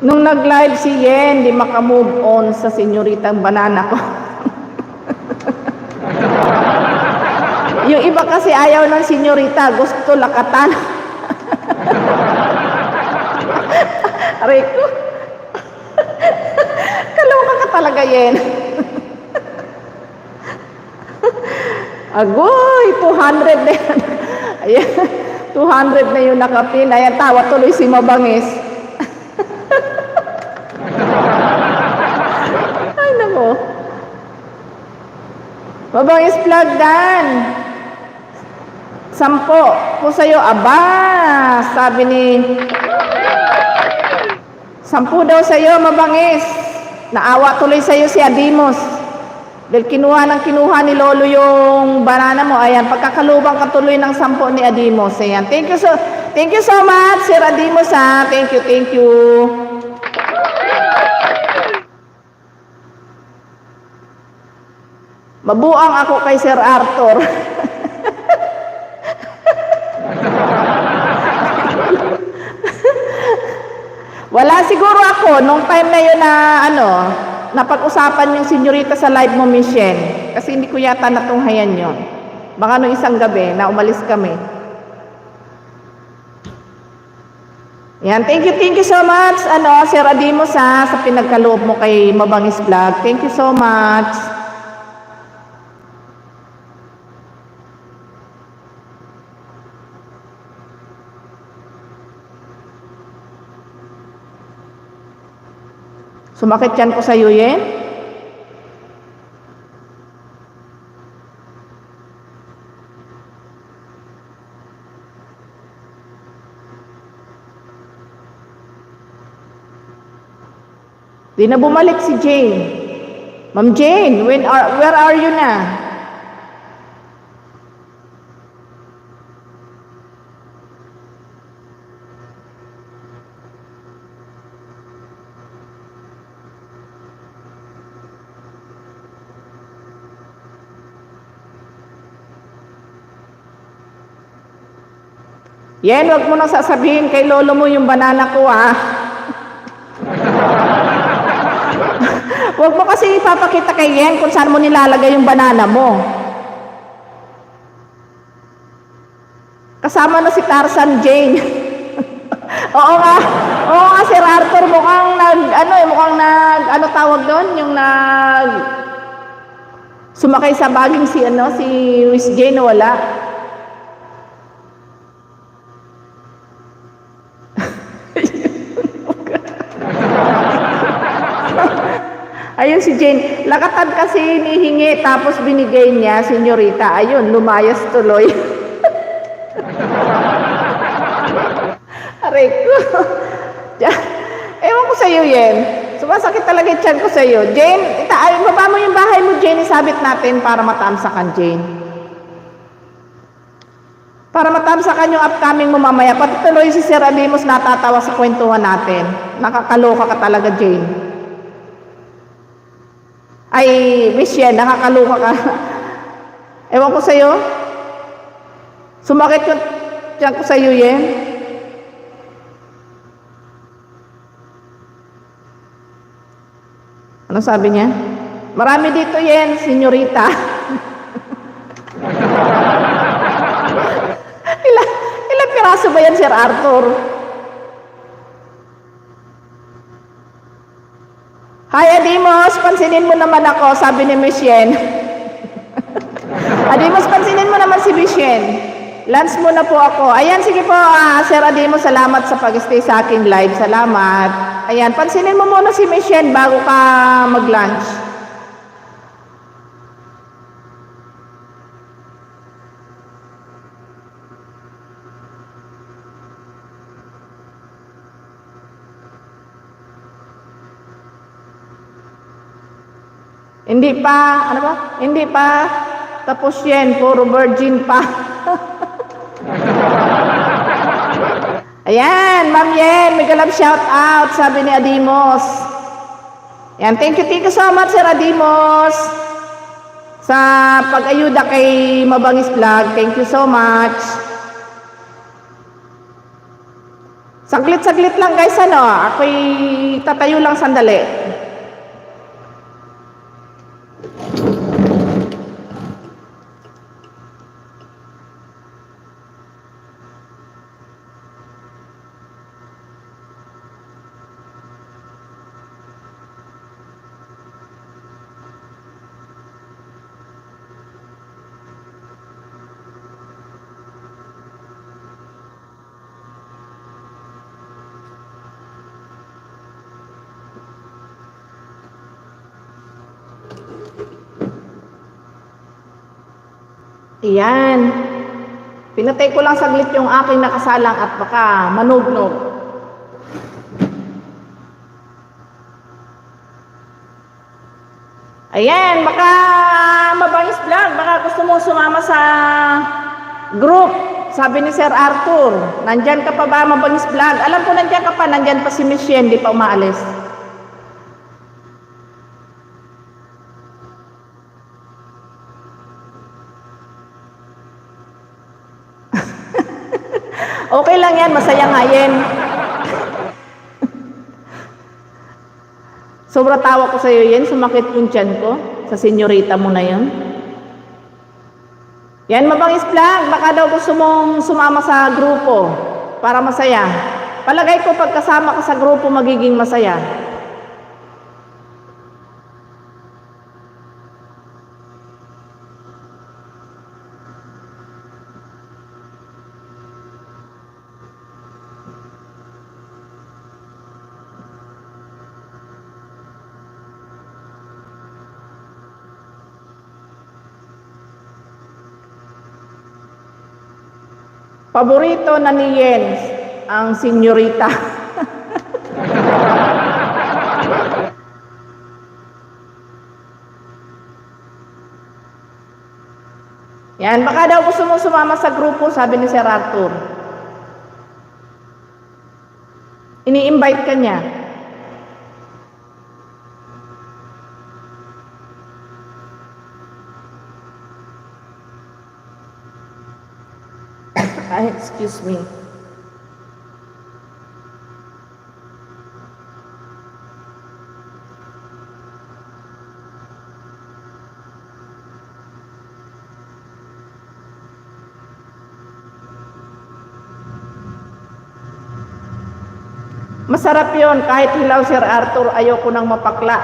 Nung nag-live si Yen, di makamove on sa senyoritang banana ko. Yung iba kasi ayaw ng senyorita, gusto lakatan. Rico, kaloka ka talaga, Yen. Agoy, 200 na yan. Ayan, 200 na yung nakapin. Ayan, tawa tuloy si Mabangis. Ay, nako. Mabangis vlog dan. 10 po sa'yo. Aba, sabi ni 10 daw sa'yo, Mabangis. Naawa tuloy sa'yo si Adimos. Dahil kinuha ni Lolo yung banana mo. Ayan, pagkakalubang ka tuloy ng 10 ni Adimos. Ayan, thank you so much, Sir Adimos, ha. Thank you. Mabuang ako kay Sir Arthur. Wala siguro ako nung time na yun na napag-usapan yung senyorita sa live mo, Michelle. Kasi hindi ko yata natunghayan yun. Baka nung isang gabi na umalis kami. Yan, thank you so much, Sir Adimos, sa pinagkaloob mo kay Mabangis Vlog. Thank you so much. Sumakit yan ko sa iyo, Yen? Di na bumalik si Jane. Ma'am Jane, where are you na? Yen, wag mo nang sasabihin kay lolo mo yung banana ko, ha? Wag mo kasi ipapakita kay Yen kung saan mo nilalagay yung banana mo. Kasama na si Tarzan Jane. Oo nga, Sir Arthur, mukhang tawag doon, yung sumakay sa baging si Miss Jane, wala. Ayun si Jane, lakatan kasi hinihingi tapos binigay niya, senyorita. Ayun, lumayas tuloy. Aray ko. Ewan ko sa'yo, Yen. Sumasakit talaga yung tiyan ko sa'yo. Jane, baba mo yung bahay mo, Jane. Isabit natin para matamsakan, Jane. Para matamsakan yung upcoming mo mamaya. Pati tuloy si Sir Adimos natatawa sa kwentuhan natin. Nakakaloka ka talaga, Jane. Ay, Miss Yen, nakakaluka ka. Ewan ko sa'yo. Sumakit yung tiyan ko sa'yo, Yen. Ano sabi niya? Marami dito, Yen, senyorita. Ilang piraso ba yan, Sir Arthur? Hi, Adimos, pansinin mo naman ako, sabi ni Miss Yen. Adimos, pansinin mo naman si Miss Yen. Lunch muna po ako. Ayan, sige po, Sir Adimos, salamat sa pag-stay sa aking live. Salamat. Ayan, pansinin mo muna si Miss Yen bago ka mag-lunch. Hindi pa, Hindi pa. Tapos yan, puro virgin pa. Ayan, Ma'am Yen, mega love shout out, sabi ni Adimos. Ayan, thank you so much, Sir Adimos. Sa pag-ayuda kay Mabangis Vlog, thank you so much. Saglit-saglit lang guys, ano, ako'y tatayo lang sandali. Ayan. Pinatay ko lang saglit yung aking nakasalang at baka manugnog. Ayan, baka Mabangis Vlog, baka gusto mo sumama sa group. Sabi ni Sir Arthur, nandyan ka pa ba Mabangis Vlog? Alam ko nandyan ka pa, nandyan pa si Michelle, di pa umaalis. Okay lang yan, masaya nga yan. Sobra tawa ko sa'yo yan, sumakit yung tiyan ko sa senyorita mo na yan. Yan, Mabangis Vlog, baka daw gusto mong sumama sa grupo para masaya. Palagay ko pagkasama ka sa grupo magiging masaya. Paborito na ni Jens ang senyorita. Yan, baka daw gusto mo sumama sa grupo, sabi ni Sir Arthur. Ini-invite ka niya. Ay, excuse me. Masarap yon kahit hilaw, Sir Arthur, ayoko nang mapakla.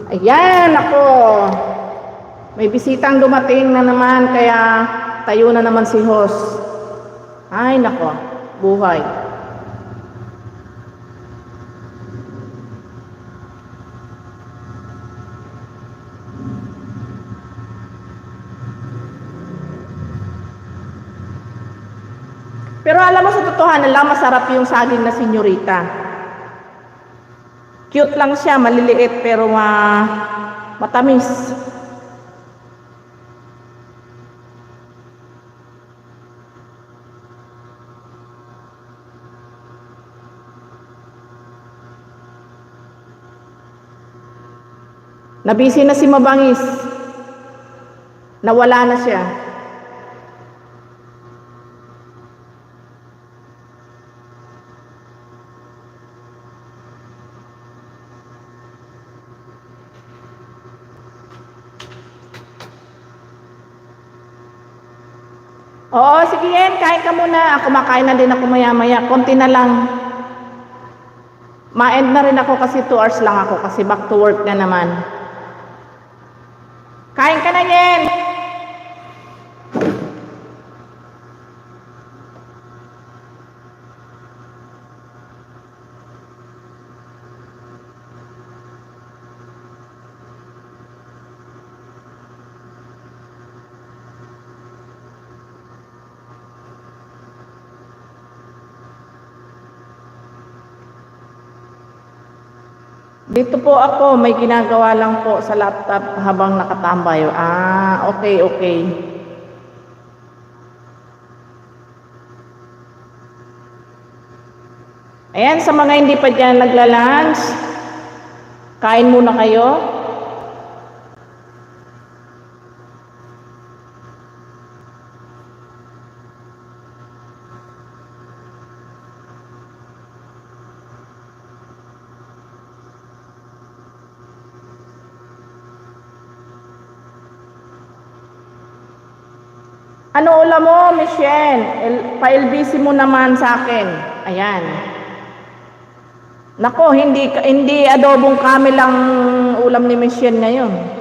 Ayan, ako. May bisitang dumating na naman, kaya tayo na naman si host. Ay, nako, buhay. Pero alam mo, sa totohanan lang, masarap yung saging na senyorita. Cute lang siya, maliliit pero matamis. Nabisi na si Mabangis. Nawala na siya. Oo, sige yan, kain ka muna. Kumakain na din ako maya-maya. Konti na lang. Ma-end na rin ako kasi 2 hours lang ako kasi back to work na naman. Kain ka na, Yen. Dito po ako, may ginagawa lang po sa laptop habang nakatambay. Ah, okay, okay. Ayan, sa mga hindi pa dyan nagla-lunch, kain muna kayo. Ano ulam mo, Michelle? Pa-LBC mo naman sa akin. Ayan. Nako, hindi adobong kami lang ulam ni Michelle ngayon.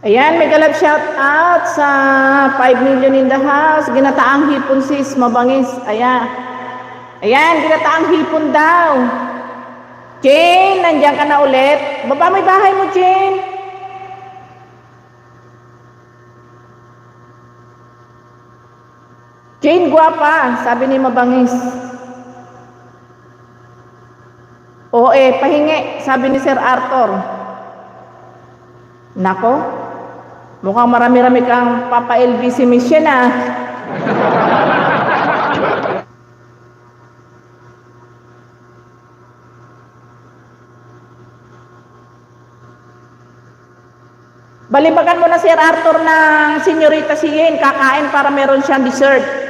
Ayan, may galap shout out sa 5 million in the house. Ginataang hipon sis, Mabangis. Ayan. Ayan, ginataang hipon daw. Jane, nandiyan ka na ulit. Baba may bahay mo, Jane. Jane, guwapa, sabi ni Mabangis. Oo pahingi, sabi ni Sir Arthur. Nako. Mukhang marami-rami kang papa-LBC mission ah. Balibagan mo na Sir Arthur ng Senyorita si Yen, kakain para meron siyang dessert.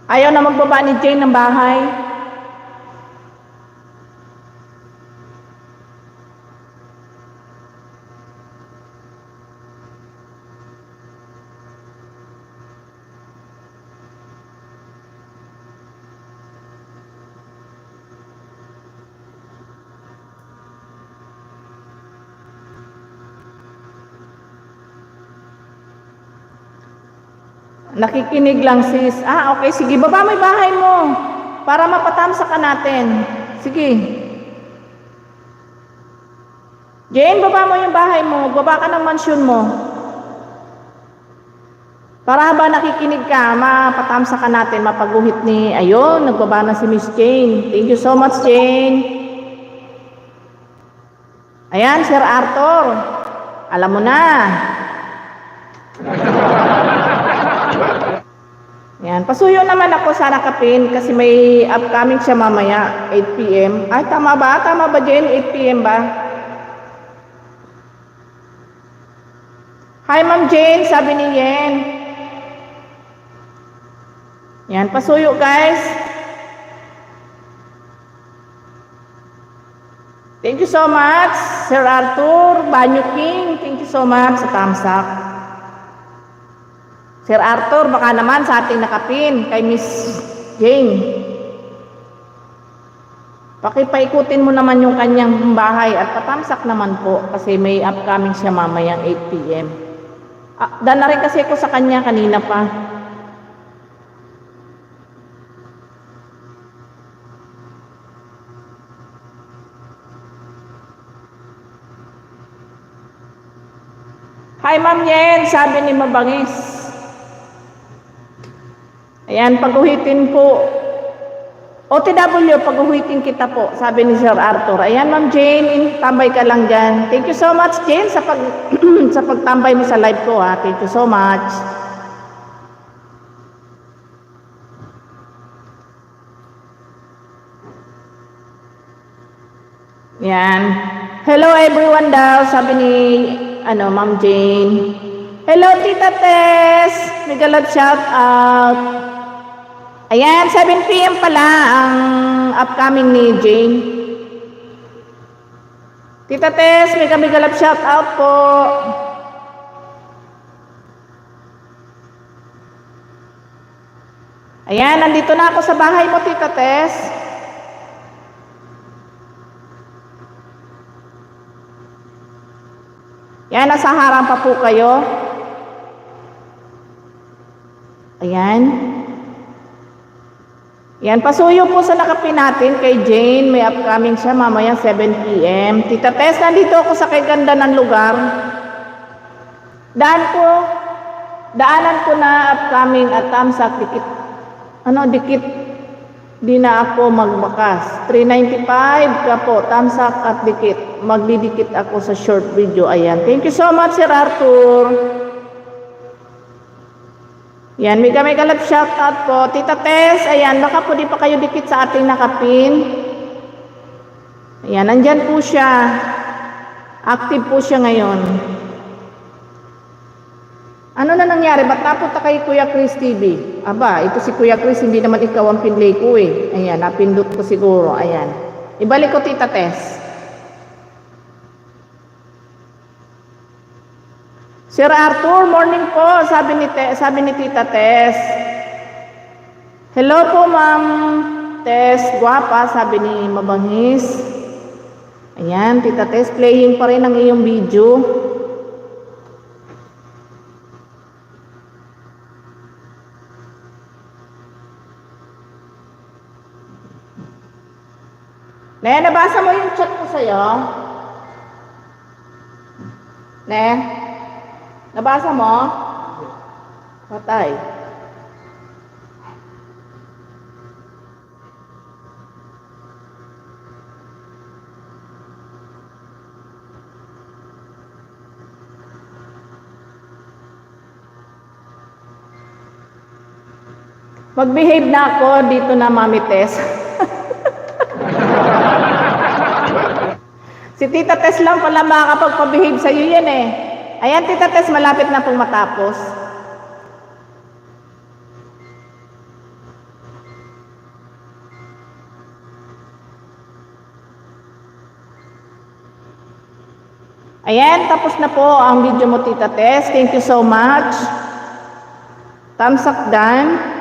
Ayaw na magbaba ni Jane ng bahay. Nakikinig lang sis. Ah, okay. Sige, baba mo yung bahay mo. Para mapatamsa ka natin. Sige. Jane, baba mo yung bahay mo. Baba ka ng mansyon mo. Para habang nakikinig ka, mapatamsa ka natin. Mapaguhit ni, ayun, nagbaba na si Miss Jane. Thank you so much, Jane. Ayan, Sir Arthur. Alam mo na. Yan, pasuyo naman ako sa nakapin kasi may upcoming siya mamaya, 8 p.m. Ay, tama ba? Tama ba, Jen? 8 p.m. ba? Hi, Ma'am Jane, sabi ni Yen. Yan, pasuyo, guys. Thank you so much, Sir Arthur, Banyo King. Thank you so much sa thumbs up. Sir Arthur, baka naman sa ating nakapin kay Miss Jane. Pakipaikutin mo naman yung kanyang bahay at patamsak naman po kasi may upcoming siya mamayang 8 p.m. Daan na rin kasi ako sa kanya kanina pa. Hi Ma'am Yen, sabi ni Mabangis. Ayan, pag-uhitin po. OTW, pag-uhitin kita po, sabi ni Sir Arthur. Ayan Ma'am Jane, tambay ka lang dyan. Thank you so much Jane sa sa pagtambay mo sa live ko ha. Thank you so much. Yan. Hello everyone daw, sabi ni Ma'am Jane. Hello Tita Tess, mega love shout out. Ayan, 7 p.m. pala ang upcoming ni Jane. Tita Tess, mega love shout out po. Ayan, nandito na ako sa bahay mo Tita Tess. Yan, nasa harang pa po kayo. Ayan. Yan, pasuyo po sa nakapin natin kay Jane. May upcoming siya mamaya 7 p.m. Tita Tess, nandito ako sa kay ganda ng lugar. Daanan ko na upcoming at tamsak. Dikit. Di na ako magbakas. 395 ka po, tamsak at dikit. Magdidikit ako sa short video. Ayan. Thank you so much, Sir Arthur. Yan, mega love shout out po. Tita Tess, ayan, baka po di pa kayo dikit sa ating nakapin. Ayan, nandyan po siya. Active po siya ngayon. Ano na nangyari? Ba't napunta kay Kuya Chris TV? Aba, ito si Kuya Chris, hindi naman ikaw ang pinlay ko eh. Ayan, napindot ko siguro. Ayan. Ibalik ko Tita Tess. Sir Arthur, morning po, sabi ni Tita Tess. Hello po Ma'am Tess, guwapa, sabi ni Mabangis. Ayan, Tita Tess, playing pa rin ang iyong video. Ne, nabasa mo yung chat ko sa'yo? Ne? Nabasa mo? Patay. Mag-behave na ako dito na Mami Tess. Si Tita Tess lang pala makakapagpa-behave sa'yo yan eh. Ayan, Tita Tess, malapit na pong matapos. Ayan, tapos na po ang video mo, Tita Tess. Thank you so much. Thumbs up done.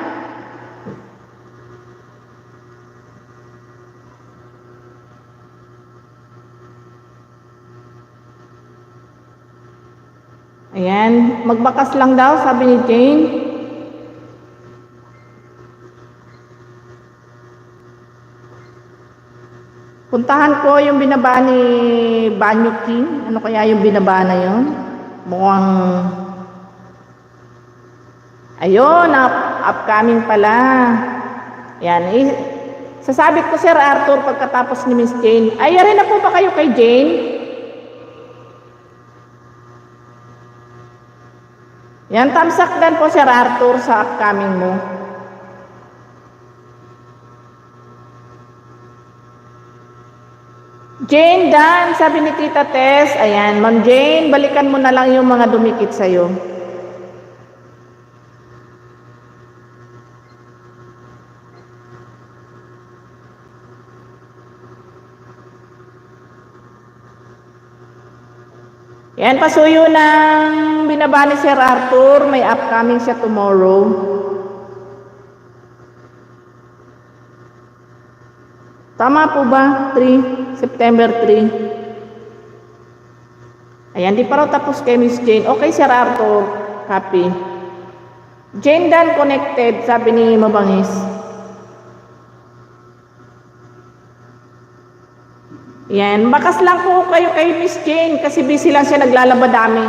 Ayan, magbakas lang daw, sabi ni Jane. Puntahan ko yung binaba ni Banyo King. Ano kaya yung binaba na yun? Mukhang... Ayun, upcoming pala. Ayan, sasabit ko Sir Arthur pagkatapos ni Miss Jane. Ay, rin na po ba kayo kay Jane? Yan, tamsak din po Sir Arthur sa upcoming mo. Jane, Dan, sabi ni Tita Tess. Ayan, Ma'am Jane, balikan mo na lang yung mga dumikit sa'yo. Yan, pasuyo ng binaba ni Sir Arthur. May upcoming siya tomorrow. Tama po ba? 3, September 3. Ayan, di pa raw tapos kay Miss Jane. Okay, Sir Arthur. Copy. Jane Dan connected, sabi ni Mabangis. Yan, bakas lang po kayo kay Miss Jane kasi busy lang siya, naglalaba dami.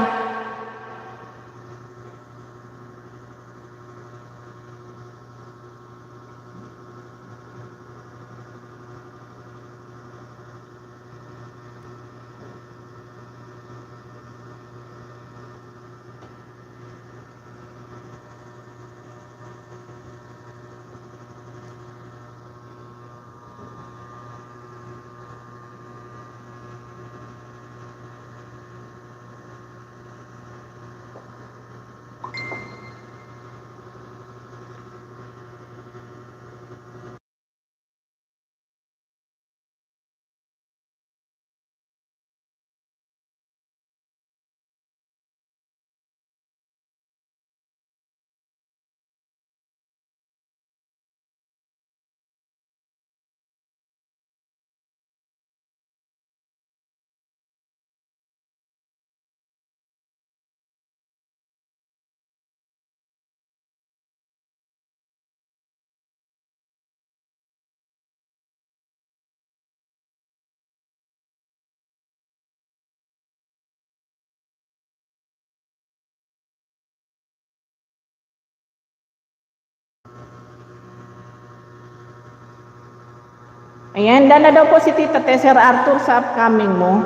Ayan, dala daw po si Tita Tess, Sir Arthur, sa upcoming mo.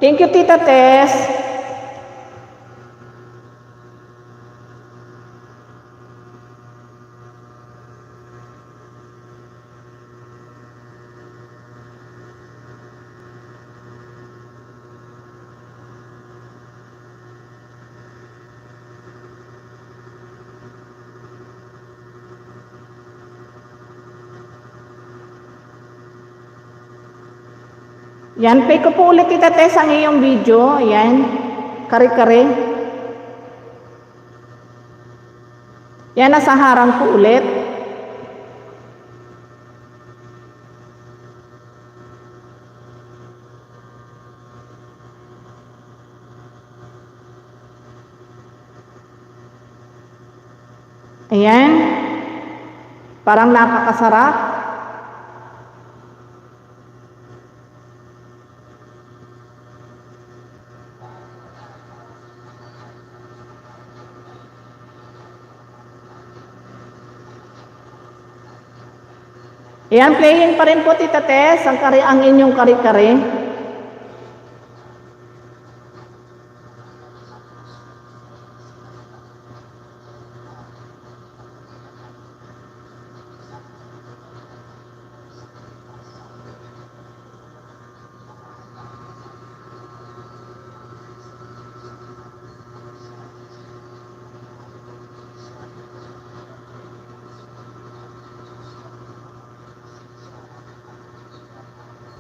Thank you, Tita Tess. Yan, pay ko po ulit, Tita Tess, ang iyong video. Ayan, kare-kare. Yan, nasa harang po ulit. Ayan, parang napakasarap. Ayan, playing pa rin po, Tita Tess, ang inyong kare-kare.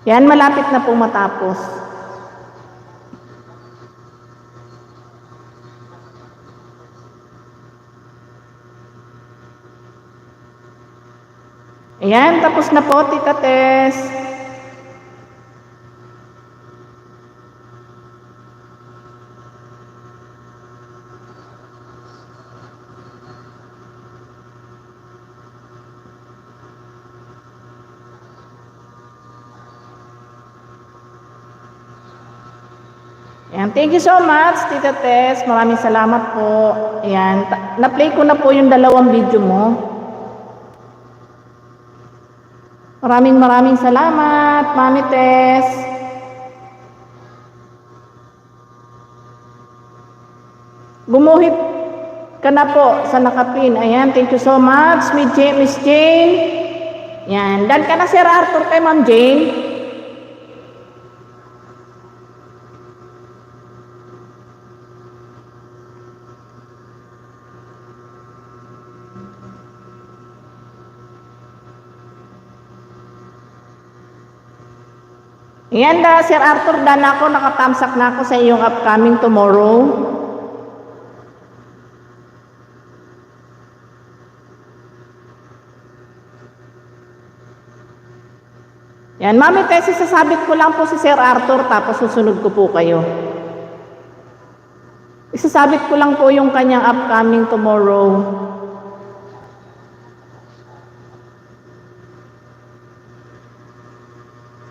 Yan, malapit na po matapos. Ayan, tapos na po, Tita Tess. Ayan, thank you so much, Tita Tess. Maraming salamat po. Ayan, na-play ko na po yung dalawang video mo. Maraming salamat, Mami Tess. Gumuhit ka na po sa nakapin. Ayan, thank you so much, Miss Jane. Ayan, dan ka na, Sir Arthur, kay Ma'am Jane. Yan Sir Arthur, dan ako, nakatamsak na ako sa iyong upcoming tomorrow. Yan, Mami Tessie, sasabit ko lang po si Sir Arthur, tapos susunod ko po kayo. Isasabit ko lang po yung kanyang upcoming tomorrow.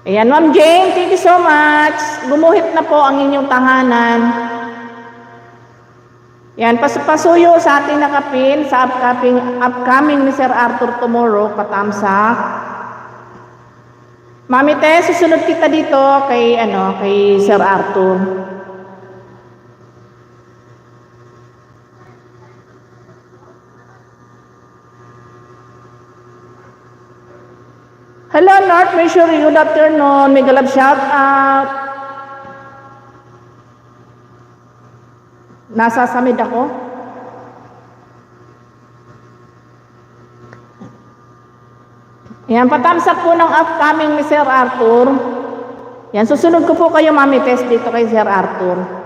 Ayan, Ma'am Jane, thank you so much. Gumuhit na po ang inyong tahanan. Yan, pasuyo sa ating nakapin sa upcoming ni Sir Arthur tomorrow, patamsak. Mami Tess, susunod kita dito kay Sir Arthur. Hello North Missouri, good afternoon. Mega love shout out. Nasasamid ako. Yan, patamsak po ng upcoming ni Sir Arthur. Yan, susunod ko po kayo, Mami Tess, dito kay Sir Arthur.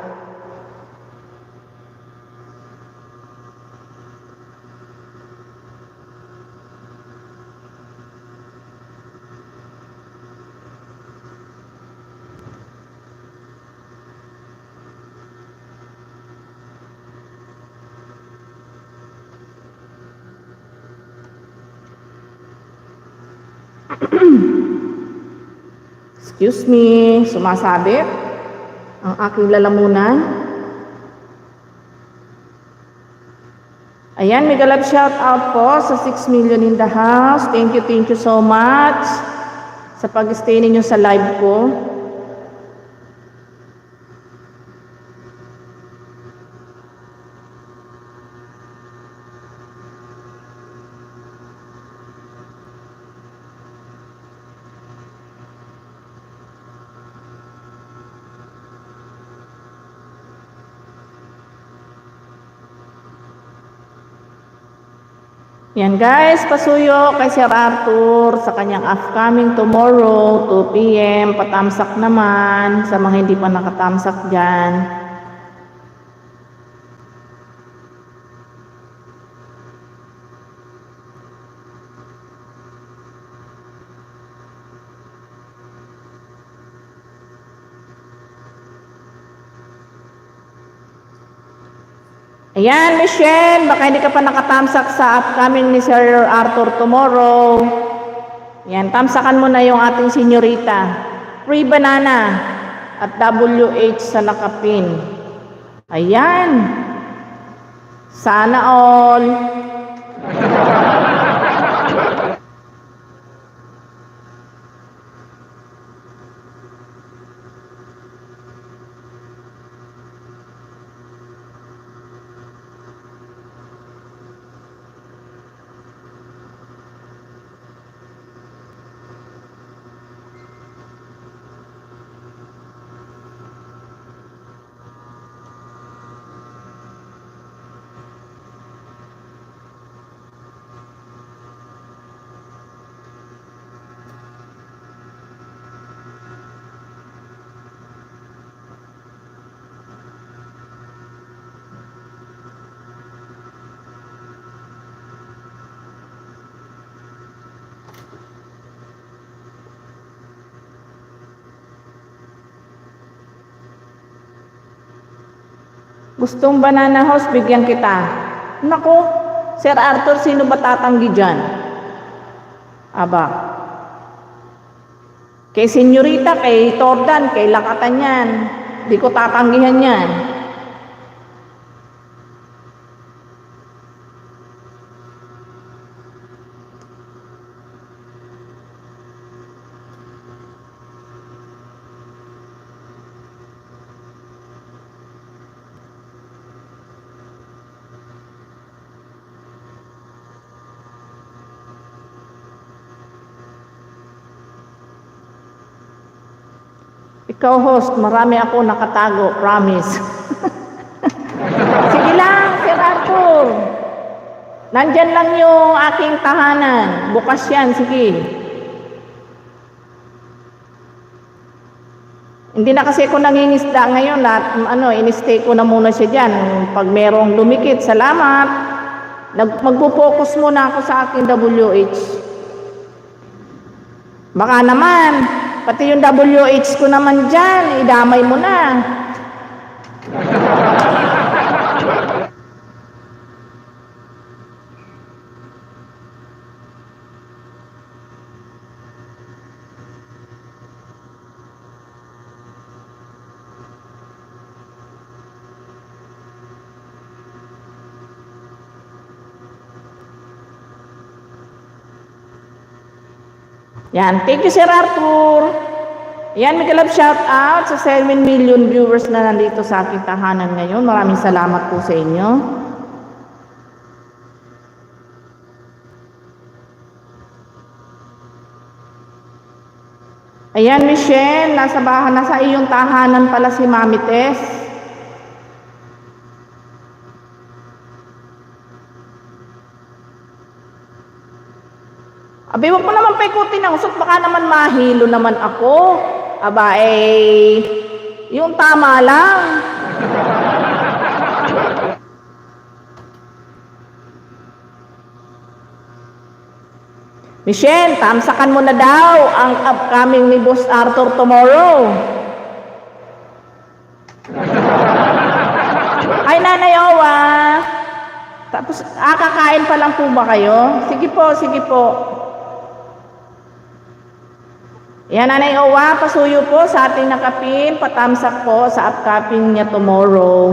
Excuse me, sumasabit ang aking lalamunan. Ayan, mega love shout out po sa 6 million in the house. Thank you so much sa pag-stay ninyo sa live ko. Yan guys, pasuyo kay Sir Arthur sa kanyang upcoming tomorrow, 2 p.m. Patamsak naman sa mga hindi pa nakatamsak dyan. Ayan, Michelle, baka hindi ka pa nakatamsak sa upcoming ni Sir Arthur tomorrow. Ayan, tamsakan mo na yung ating senyorita. Free banana at WH sa nakapin. Ayan. Sana all. Gustong banana house, bigyan kita. Nako, Sir Arthur, sino ba tatanggi dyan? Aba. Kay senyorita, kay Tordan, kay Lakatan yan. Di ko tatanggihan yan. Ikaw host, marami ako nakatago, promise. Sige lang, Sir Arthur. Nandyan lang yung aking tahanan. Bukas yan, sige. Hindi na kasi ako nangingisda ngayon. Lahat, in-stay ko na muna siya dyan. Pag merong lumikit, salamat. Magpo-focus muna ako sa aking WH. Baka naman, pati yung WH ko naman dyan, idamay mo na. Yan, thank you Sir Arthur. Yan, may kalab shout out sa 7 million viewers na nandito sa aking tahanan ngayon. Maraming salamat po sa inyo. Ayan, Michelle, nasa iyong tahanan pala si Mami Tess. Abi, wag mo naman paikutin ang usot, baka naman mahilo naman ako. Aba, yung tama lang. Michelle, tamsakan mo na daw ang upcoming ni Boss Arthur tomorrow. Ay, Nanay Owa. Tapos, kakain pa lang po ba kayo? Sige po, sige po. Yan, Nanay Owa, pasuyo po sa ating nakapin, patamsak po sa upcoming niya tomorrow.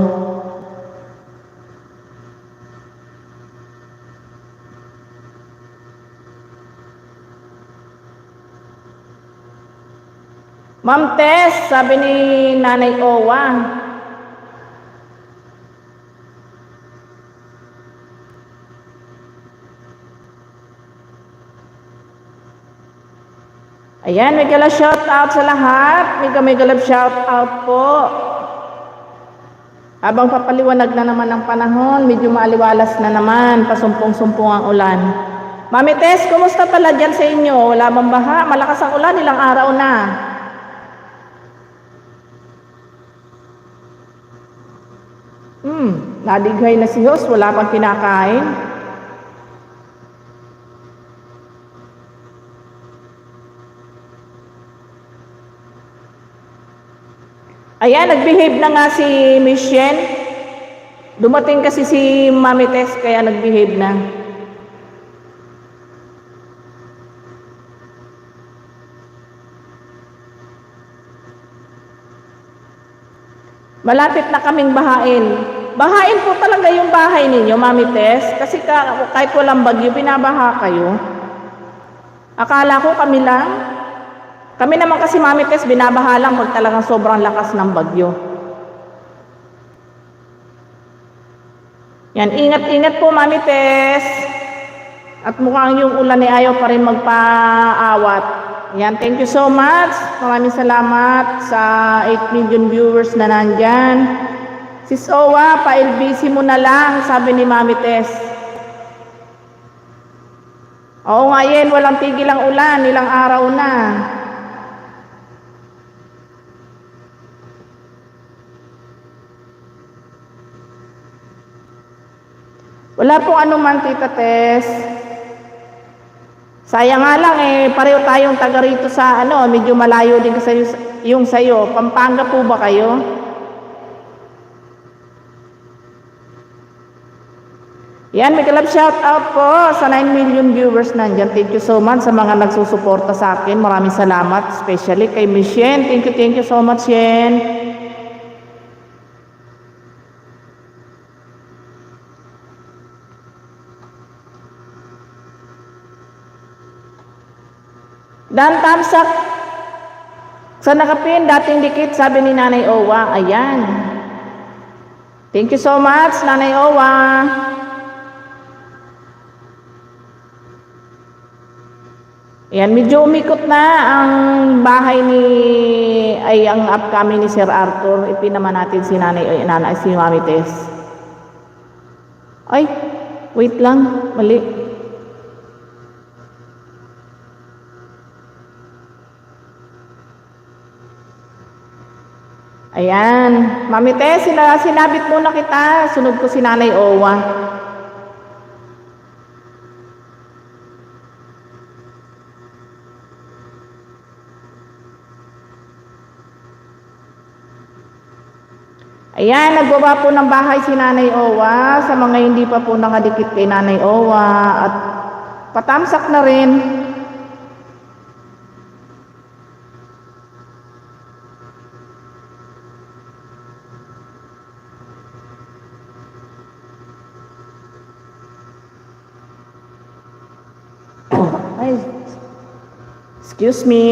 Ma'am Tess, sabi ni Nanay Owa. Ayan, may gala shout out sa lahat. May galab shout out po. Habang papaliwanag na naman ang panahon, medyo maaliwalas na naman, pasumpong-sumpong ang ulan. Mami Tess, kumusta pala dyan sa inyo? Wala bang baha? Malakas ang ulan, ilang araw na. Nadighay na si Hos, wala pang kinakain. Ayan, nagbehave na nga si Michelle. Dumating kasi si Mami Tess, kaya nagbehave na. Malapit na kaming bahain. Bahain po talaga yung bahay ninyo, Mami Tess. Kasi kahit walang bagyo, binabaha kayo. Akala ko kami lang. Kami naman kasi, Mami Tess, binabaha lang pag talagang sobrang lakas ng bagyo. Yan, ingat-ingat po, Mami Tess. At mukhang yung ulan ay ayaw pa rin magpaawat. Yan, thank you so much. Maraming salamat sa 8 million viewers na nandyan. Sis Owa, pa-LBC mo na lang, sabi ni Mami Tess. Oo nga yan, walang tigil ang ulan, ilang araw na. Wala pong anuman, Tita Tess. Sayang nga lang pareho tayong taga rito sa medyo malayo din kasi yung sayo. Pampanga po ba kayo? Yan, may kalab shout out po sa 9 million viewers nandyan. Thank you so much sa mga nagsusuporta sa akin. Maraming salamat, especially kay Miss Yen. Thank you so much, Yen. Dan tamsak sa nakapin, dating dikit, sabi ni Nanay Owa. Ayan. Thank you so much, Nanay Owa. Ayan, medyo umikot na ang bahay ang upcoming ni Sir Arthur. Ipinaman natin si si Mami Tess. Ay, wait lang, mali. Ayan. Mami Tess, sinabit muna kita. Sunod ko si Nanay Owa. Ayan, nagbaba po ng bahay si Nanay Owa. Sa mga hindi pa po nakadikit kay Nanay Owa. At patamsak na rin. Ay, excuse me.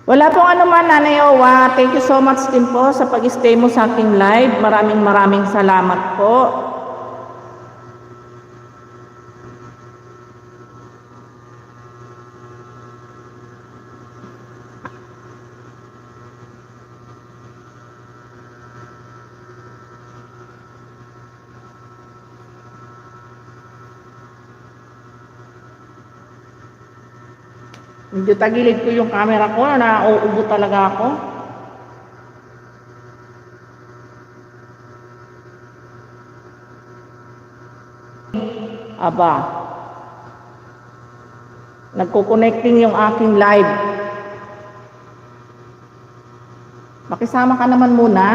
Wala pong anuman, Nanay Owa. Thank you so much din po sa pag-stay mo sa aking live. Maraming salamat po. Medyo tagilid ko yung camera ko, nauubo talaga ako. Aba, nagko-connecting yung aking live. Makisama ka naman muna.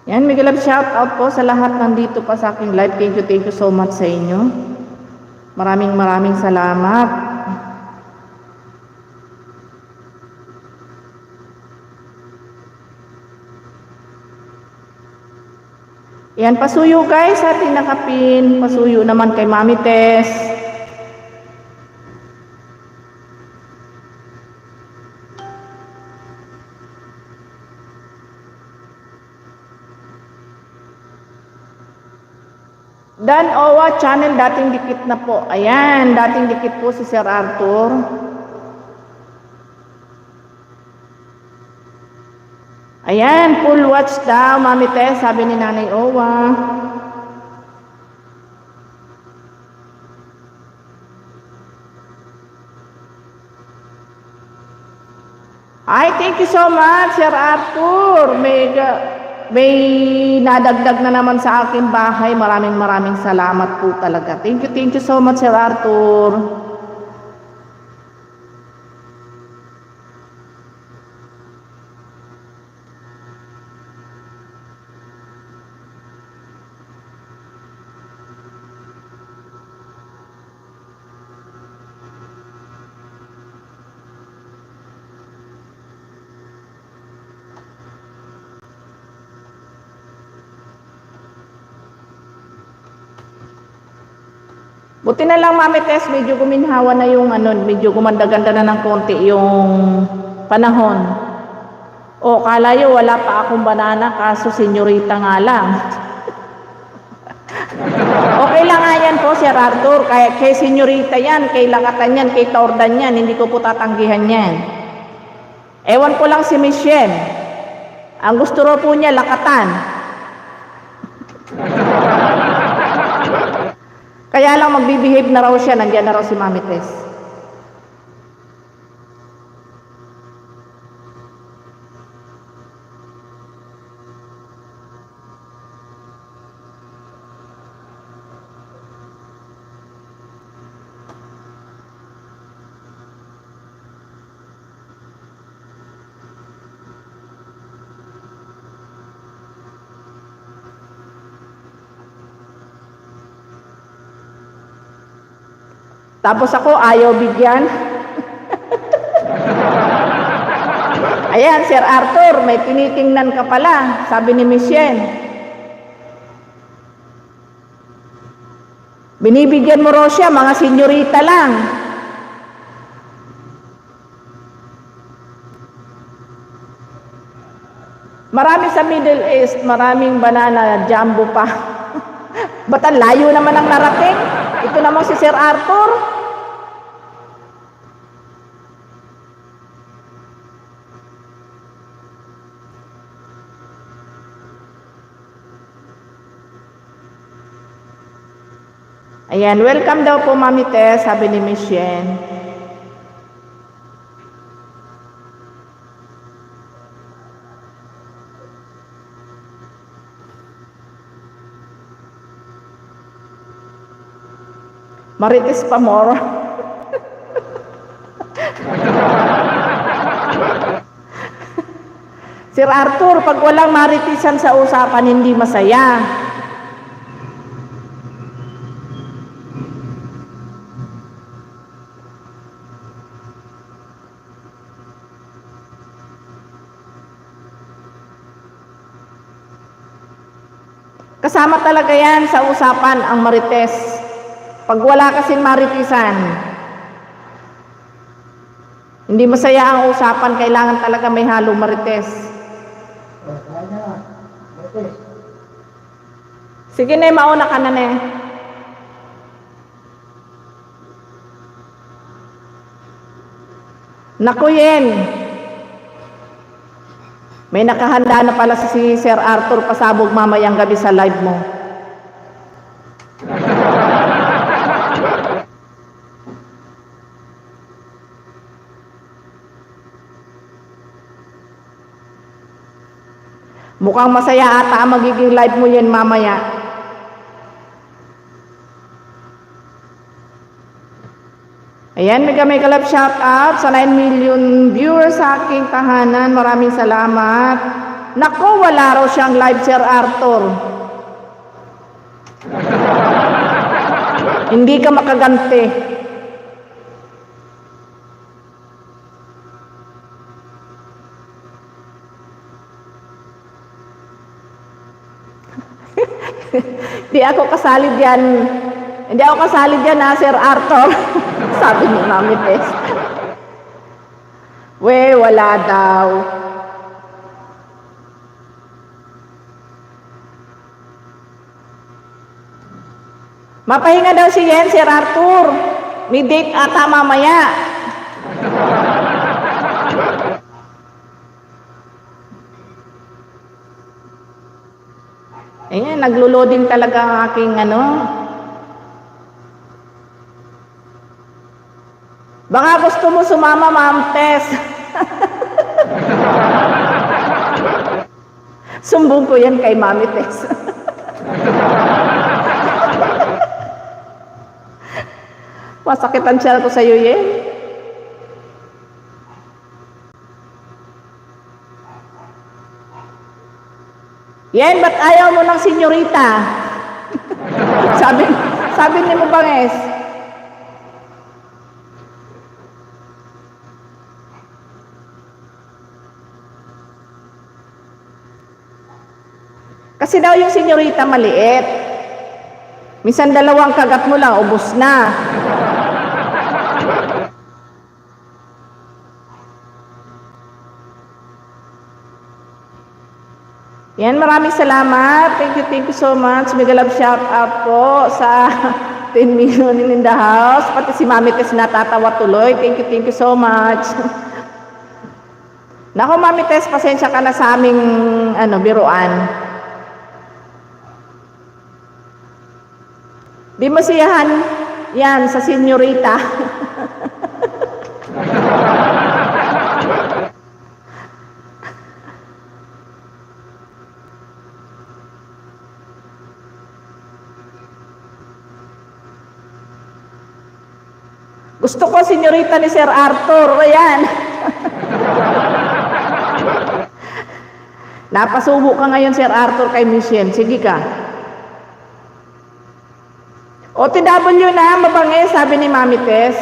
Yan, mega love shout out po sa lahat nandito pa sa aking live. Thank you so much sa inyo. Maraming salamat. Yan, pasuyo guys sa ating nakapin. Pasuyo naman kay Mami Tess. Dan Owa channel, dating dikit na po. Ayan, dating dikit po si Sir Arthur. Ayan, full watch daw, Mami Tess, sabi ni Nanay Owa. Ay, thank you so much, Sir Arthur. May nadagdag na naman sa aking bahay. Maraming salamat po talaga. Thank you so much, Sir Arthur. Buti na lang, Mami Tess, medyo guminhawa na yung medyo gumanda-ganda na ng konti yung panahon. O, kala nyo wala pa akong banana, kaso senyorita nga lang. Okay lang nga yan po, Sir Arthur. Kay senyorita yan, kay lakatan yan, kay tordan yan, hindi ko po tatanggihan yan. Ewan ko lang si Michelle. Ang gusto ro po niya, lakatan. Kaya lang magbibehave na raw siya, nandiyan na raw si Mami Tess. Tapos ako, ayaw bigyan. Ayan, Sir Arthur, may tinitingnan ka pala, sabi ni Michelle. Binibigyan mo raw siya, mga senyorita lang. Marami sa Middle East, maraming banana, jumbo pa. Ba't ang layo naman ang narating? Ito naman si Sir Arthur. Ayan, welcome daw po Mami Tess, sabi ni Miss Yen. Marites pa more. Sir Arthur, pag walang maritisan sa usapan, hindi masaya. Kasama talaga yan sa usapan ang marites. Pag wala kasing maritisan, hindi masaya ang usapan, kailangan talaga may halong marites. Sige na, mauna ka na na. Naku Yen, may nakahanda na pala si Sir Arthur pasabog mamayang gabi sa live mo. Mukhang masaya ata ang magiging live mo yan mamaya. Ayan, mega love shout out sa 9 million viewers sa aking tahanan. Maraming salamat. Nako, wala raw siyang live, Sir Arthur. Hindi ka makaganti. Hindi ako kasali diyan. Hindi ako kasali diyan na Sir Arthur. Sabi ni Mami Tess. We, wala daw. Mapahinga daw si Yen, Sir Arthur. May date ata mamaya. Ayan, naglo-loading talaga ang aking ano. Baka gusto mo sumama, Ma'am Tess. Sumbong ko yan kay Mami Tess. Masakit ang tiyan ko sa'yo, Yen. Yen, ba't ayaw mo ng senyorita? sabi ni mo banges. Kasi daw yung senyorita maliit. Minsan dalawang kagat mo lang, ubos na. Yan, maraming salamat. Thank you so much. Mega love shout out po sa 10 million in the house. Pati si Mami Tess natatawa tuloy. Thank you so much. Nako Mami Tess, pasensya ka na sa aming biruan. Di masiyahan yan sa senyorita. Gusto ko senyorita ni Sir Arthur. Ayan. Napasubo ka ngayon, Sir Arthur, kay Michelle. Sige ka. OTW na, mabangis, sabi ni Mami Tess.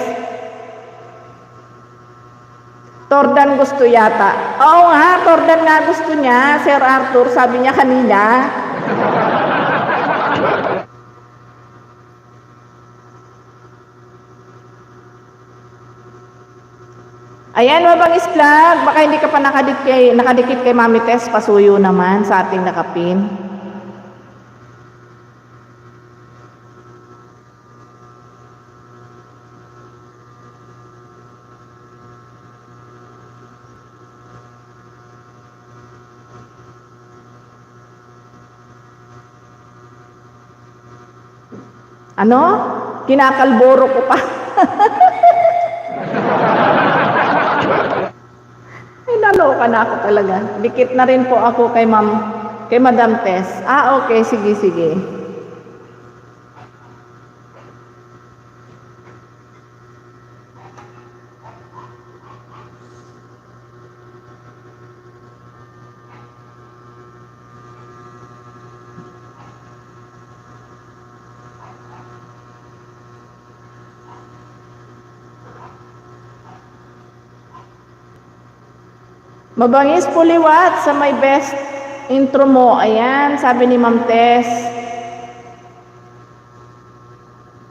Tordan gusto yata. Oo nga, Tordan nga gusto niya, Sir Arthur, sabi niya kanina. Ayan, Mabangis Vlog. Baka hindi ka pa nakadikit kay Mami Tess. Pasuyo naman sa ating nakapin. Ano? Kinakalboro ko pa. Ay, naloka na ako talaga. Dikit na rin po ako kay Madam Tess. Ah, okay. Sige, sige. Mabangis Puliwat sa my best intro mo. Ayan, sabi ni Ma'am Tess.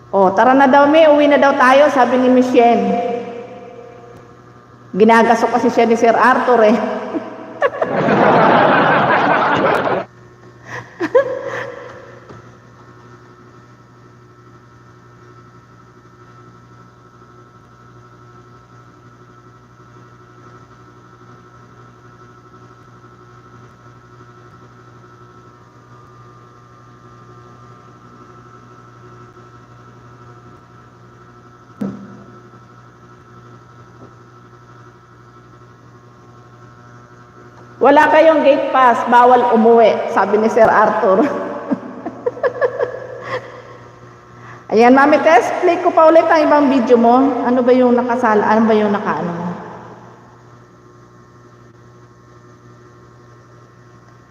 Oh, tara na daw, uwi na daw tayo, sabi ni Michelle. Ginagaso kasi siya ni Sir Arthur eh. Wala kayong gate pass, bawal umuwi, sabi ni Sir Arthur. Ayan, Mami Tess, play ko pa ulit ang ibang video mo. Ano ba yung nakasala? Ano ba yung nakaano mo?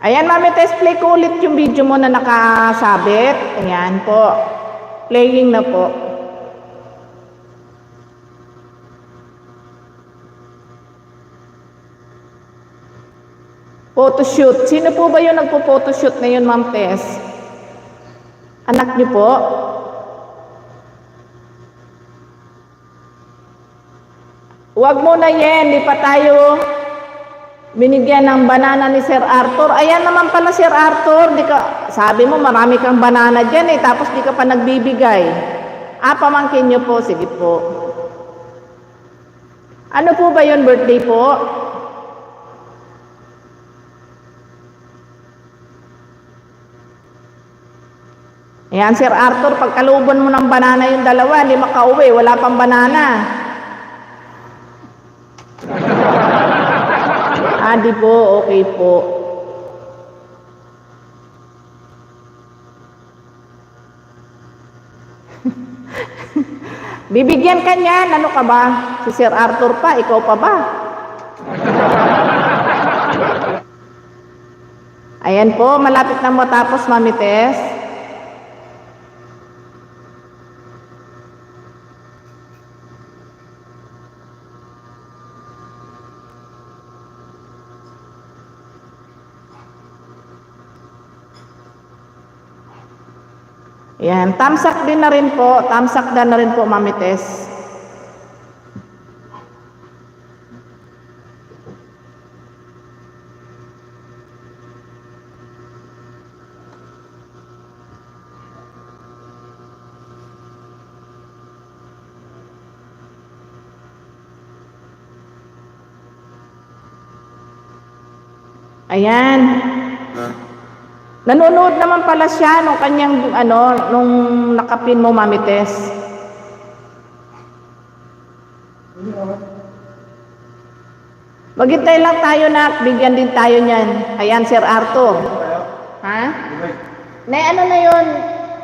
Ayan, Mami Tess, play ko ulit yung video mo na nakasabit. Ayan po. Playing na po. Photoshoot. Sino po ba yung nagpo-photoshoot na yun, Ma'am Tess? Anak niyo po? Huwag mo na yan. Di pa tayo binigyan ng banana ni Sir Arthur. Ayan naman pala, Sir Arthur. Sabi mo, marami kang banana dyan eh. Tapos di ka pa nagbibigay. Ah, pamangkin niyo po. Sige po. Ano po ba yun? Birthday po? Ayan, Sir Arthur, pagkaluban mo ng banana yung dalawa, hindi makauwi, wala pang banana. Ah, di po, okay po. Bibigyan ka niyan, ano ka ba? Si Sir Arthur pa, ikaw pa ba? Ayan po, malapit na matapos, Mami Tess. Yan, tamsak din na rin po. Tamsak din na rin po, Mami Tess. Ayan. Nanonood naman pala siya nung kanyang, nung nakapin mo, Mami Tess. Maghintay lang tayo na, bigyan din tayo niyan. Ayan, Sir Arthur. Ha? Ano na yun?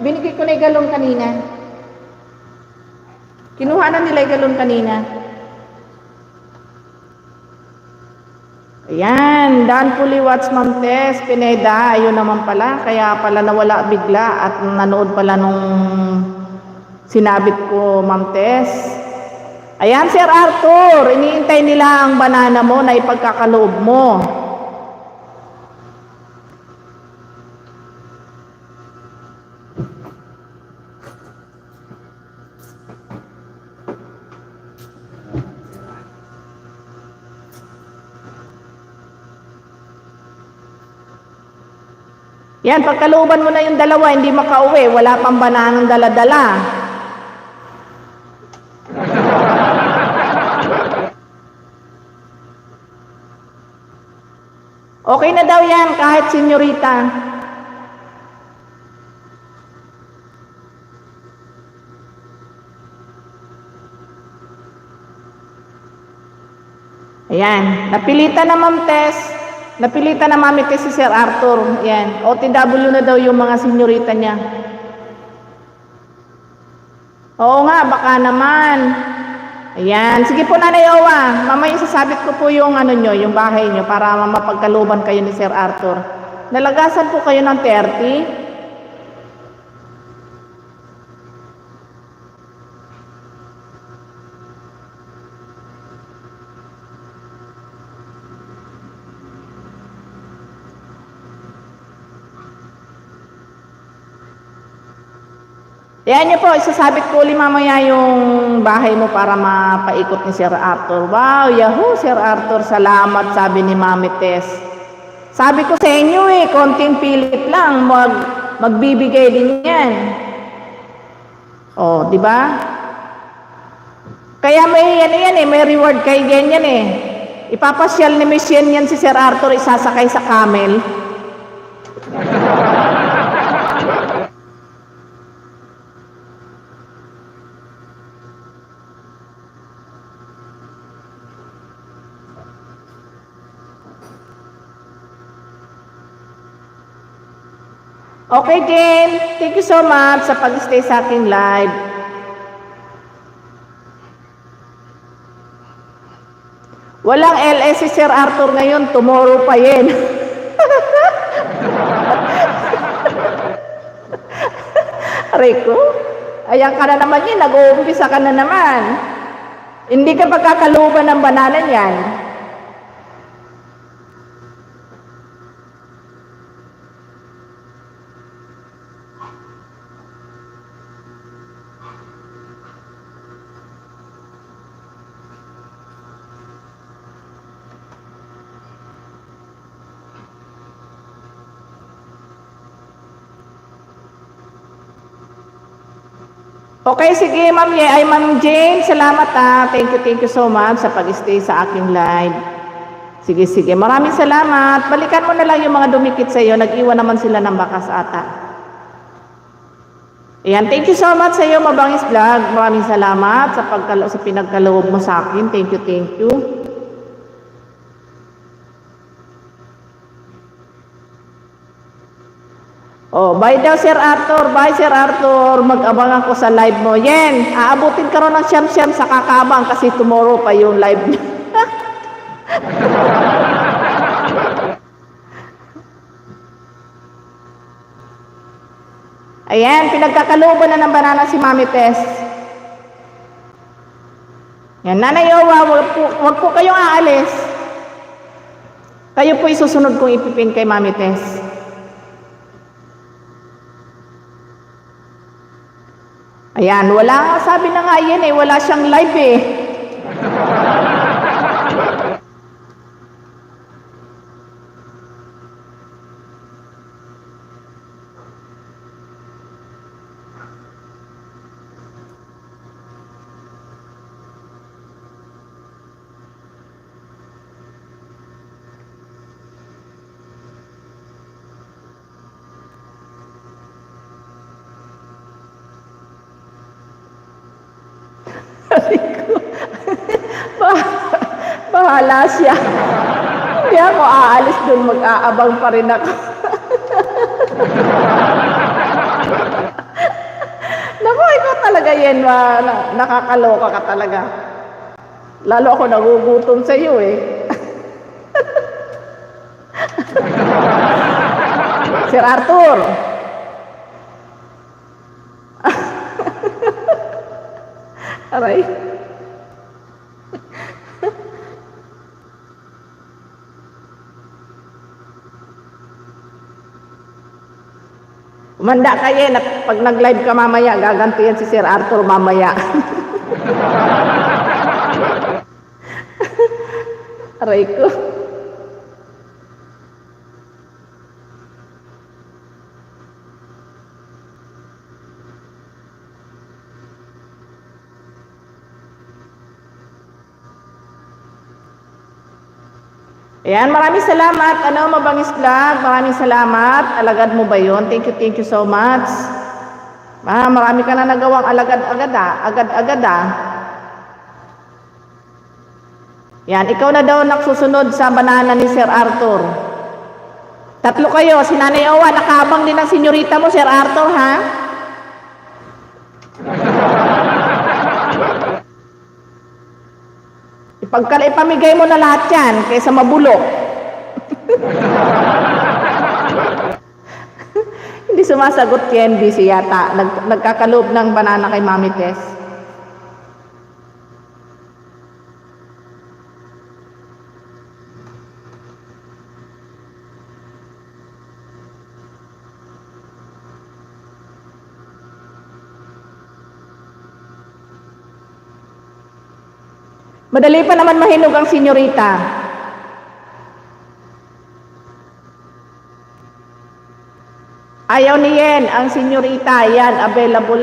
Binigay ko na yung galon kanina. Kinuha na nila yung galon kanina. Ayan, Dan Puliwats, Ma'am Tess, Pineda, ayun naman pala, kaya pala nawala bigla at nanood pala nung sinabit ko, Ma'am Tess. Ayan, Sir Arthur, iniintay nila ang banana mo na ipagkakaloob mo. Yan, pagkalooban mo na yung dalawa, hindi makauwi, wala pang bananang dala-dala. Okay na daw yan, kahit senyorita. Ayan, napilitan na Ma'am Tess. Napilitan na Mami Tess si Sir Arthur. Ayan, OTW na daw yung mga senyorita niya. Oo nga, baka naman. Ayan, sige po Nanay Owa. Mamaya sasabit ko po yung ano nyo, yung bahay nyo para mapagkaluban kayo ni Sir Arthur. Nalagasan po kayo ng 30. Ayan nyo po, isasabit ko ulit mamaya yung bahay mo para mapaikot ni Sir Arthur. Wow, yahoo Sir Arthur, salamat, sabi ni Mami Tess. Sabi ko sa inyo konting pilit lang, magbibigay din yan. Oh, di ba? Kaya may may reward kay ganyan Ipapasyal ni Miss yan si Sir Arthur, isasakay sa camel. Okay, Jane. Thank you so much sa pag-stay sa aking live. Walang LS si Sir Arthur ngayon. Tomorrow pa yan. Rico, ayan ka na naman yan. Nag-uumpisa ka na naman. Hindi ka pagkakaluban ng banana yan. Okay, sige Ma'am Ma'am Jane, salamat Thank you so much sa pag-stay sa aking live. Sige, maraming salamat. Balikan mo na lang yung mga dumikit sa iyo. Nag-iwan naman sila ng bakas ata. Ayan, thank you so much sa iyo, Mabangis Vlog. Maraming salamat sa pinagkaloob mo sa akin. Thank you. Oh, bye daw Sir Arthur. Bye Sir Arthur. Mag-abang ako sa live mo. Yen, aabutin ka ron ng siyam-siyam sa kakabang kasi tomorrow pa yung live niya. Ayan, pinagkakalooban na ng banana si Mami Tess. Yan, Nanay Owa, wag po kayong aalis. Kayo po isusunod kong ipipin kay Mami Tess. Ayan, wala, sabi na nga yan wala siyang live Bahala siya. Hindi ako aalis dun, mag-aabang pa rin ako. Naku, ikaw talaga yan, nakakaloka ka talaga. Lalo ako nagugutom sa iyo Sir Arthur. Aray. Umanda ka na pag nag-live ka mamaya, gagantihan si Sir Arthur mamaya. Aray ko. Ayan, maraming salamat. Mabangis vlog. Maraming salamat. Alagad mo ba yun? Thank you so much. Marami ka na nagawang alagad-agad Agad-agad Yan, ikaw na daw nagsusunod sa banana ni Sir Arthur. Tatlo kayo. Si Nanay Owa, nakaabang din ang senyorita mo, Sir Arthur, ha? Ipamigay mo na lahat yan kaysa mabulok. Hindi sumasagot kay NBC yata. Nagkakaloob ng banana kay Mami Tess. Madali pa naman mahinog ang senyorita. Ayaw ni Yen, ang senyorita, yan, available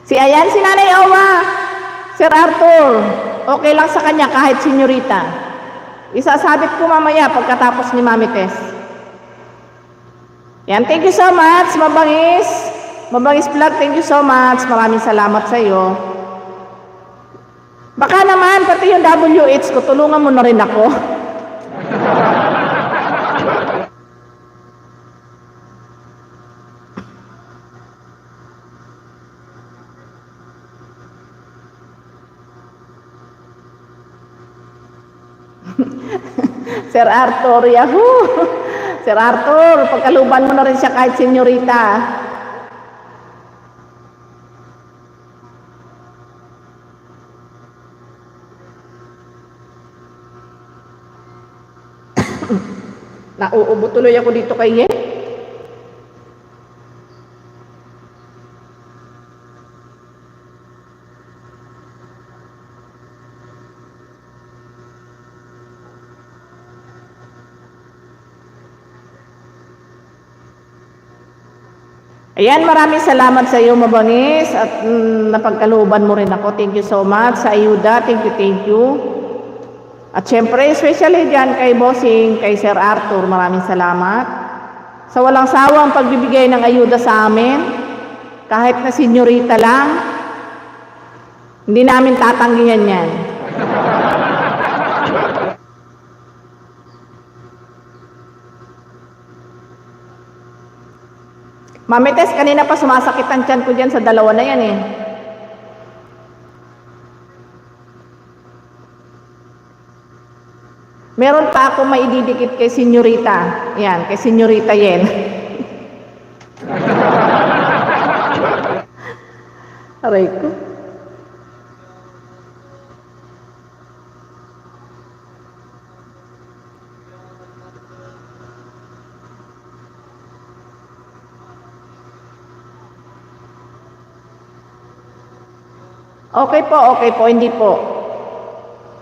si Nanay Owa, Sir Arthur, okay lang sa kanya kahit senyorita. Isasabit ko mamaya pagkatapos ni Mami Tess. Yan, thank you so much, Mabangis. Mabangis vlog, thank you so much. Maraming salamat sa iyo. Baka naman, pati yung WH ko, tulungan mo na rin ako. Sir Arthur, yahoo! Sir Arthur, pagkaluban mo na rin siya kahit senyorita. Nauubo tuloy ako dito kay Yen. Ayan, maraming salamat sa iyo, Mabangis, at napagkalooban mo rin ako. Thank you so much sa ayuda. Thank you. At syempre, especially dyan kay Bossing, kay Sir Arthur, maraming salamat. Sa walang sawang pagbibigay ng ayuda sa amin, kahit na senyorita lang, hindi namin tatanggihan yan. Mami Tess, kanina pa sumasakit ang tiyan ko dyan sa dalawa na yan eh. Meron pa ako maididikit kay senyorita. Yan, kay senyorita Yen. Aray ko. Okay po, hindi po.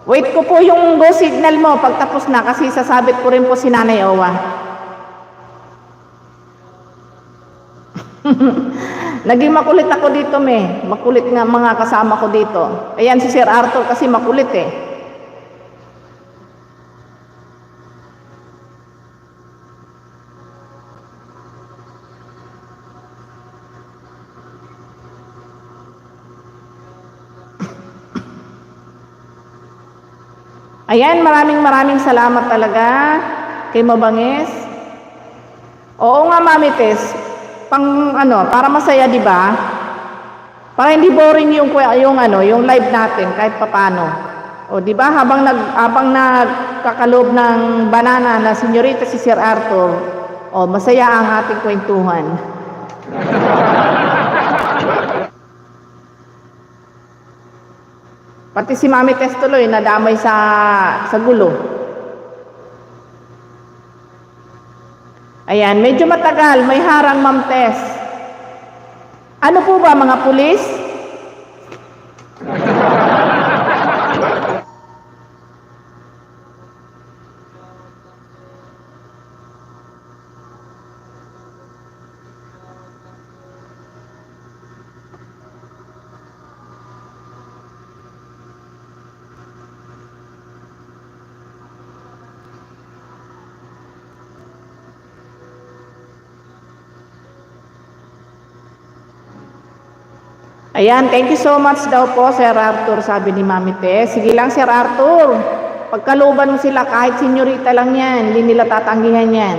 Wait ko po yung go signal mo pagtapos na kasi sasabit ko rin po si Nanay Owa. Naging makulit ako dito, me. Makulit nga mga kasama ko dito. Ayan si Sir Arthur kasi makulit eh. Ayan, maraming salamat talaga kay Mabangis. Oo nga, Mami Tess. Para masaya, 'di ba? Para hindi boring yung live natin kahit papaano. O 'di ba habang nagkakaloob ng banana na senyorita si Sir Arthur, masaya ang ating kwentuhan. Pati si Mami Tess tuloy nadamay sa gulo. Ayan, medyo matagal, may harang Ma'am Tess. Ano po ba mga pulis? Ayan, thank you so much daw po, Sir Arthur, sabi ni Mami Tess. Sige lang, Sir Arthur. Pagkaluban mo sila, kahit senyorita lang yan, hindi nila tatanggihan yan.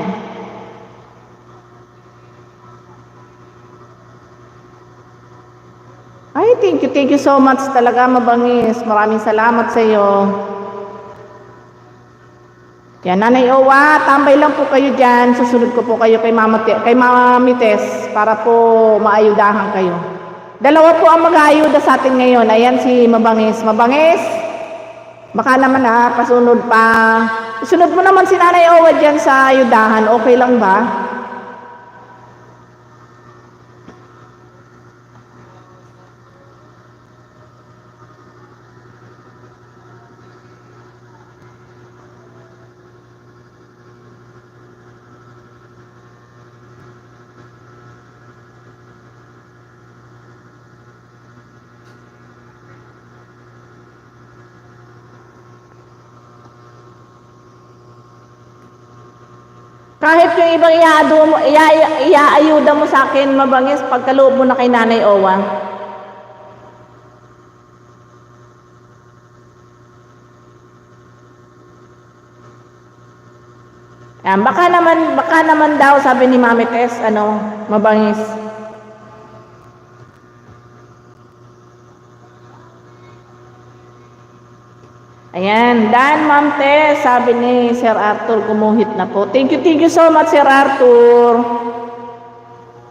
Ay, thank you so much talaga, Mabangis. Maraming salamat sa iyo. Yan, Nanay Owa, tambay lang po kayo dyan. Susunod ko po kayo kay Mami Tess para po maayudahan kayo. Dalawa po ang mag-aayuda sa atin ngayon. Ayan si Mabangis. Mabangis, baka naman pasunod pa. Sunod mo naman si Nanay Owa dyan sa ayudahan. Okay lang ba? Kahit yung ibang iaayuda mo sa akin, Mabangis, pagkaloob mo na kay Nanay Owa. Yan, baka naman daw, sabi ni Mami Tess, Mabangis. Ayan, Dan, Ma'am Tess, sabi ni Sir Arthur, kumuhit na po. Thank you so much, Sir Arthur.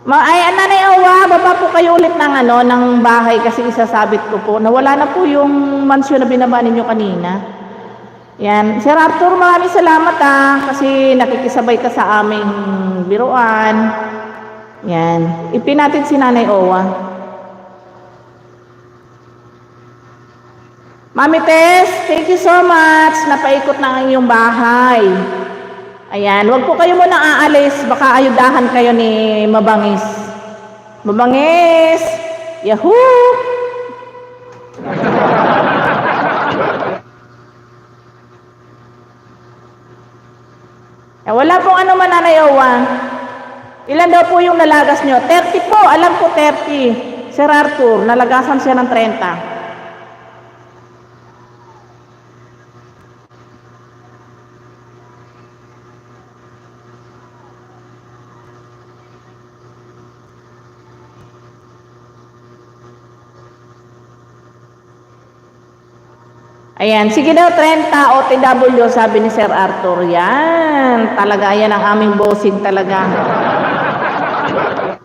Nanay Owa, baba po kayo ulit ng bahay kasi isasabit ko po. Nawala na po yung mansyon na binaba ninyo kanina. Yan, Sir Arthur, maraming salamat kasi nakikisabay ka sa aming biruan. Yan, ipin natin si Nanay Owa. Mami Tess, thank you so much. Napaikot na ang iyong bahay. Ayan, wag po kayo muna aalis. Baka ayudahan kayo ni Mabangis. Mabangis! Yahoo! Wala pong Nanay Owa. Ilan daw po yung nalagas nyo? 30 po, alam ko 30. Sir Arthur, nalagasan siya ng 30. Ayan, sige daw 30 OTW, sabi ni Sir Arthur. Yan, talaga yan ang aming bossing talaga.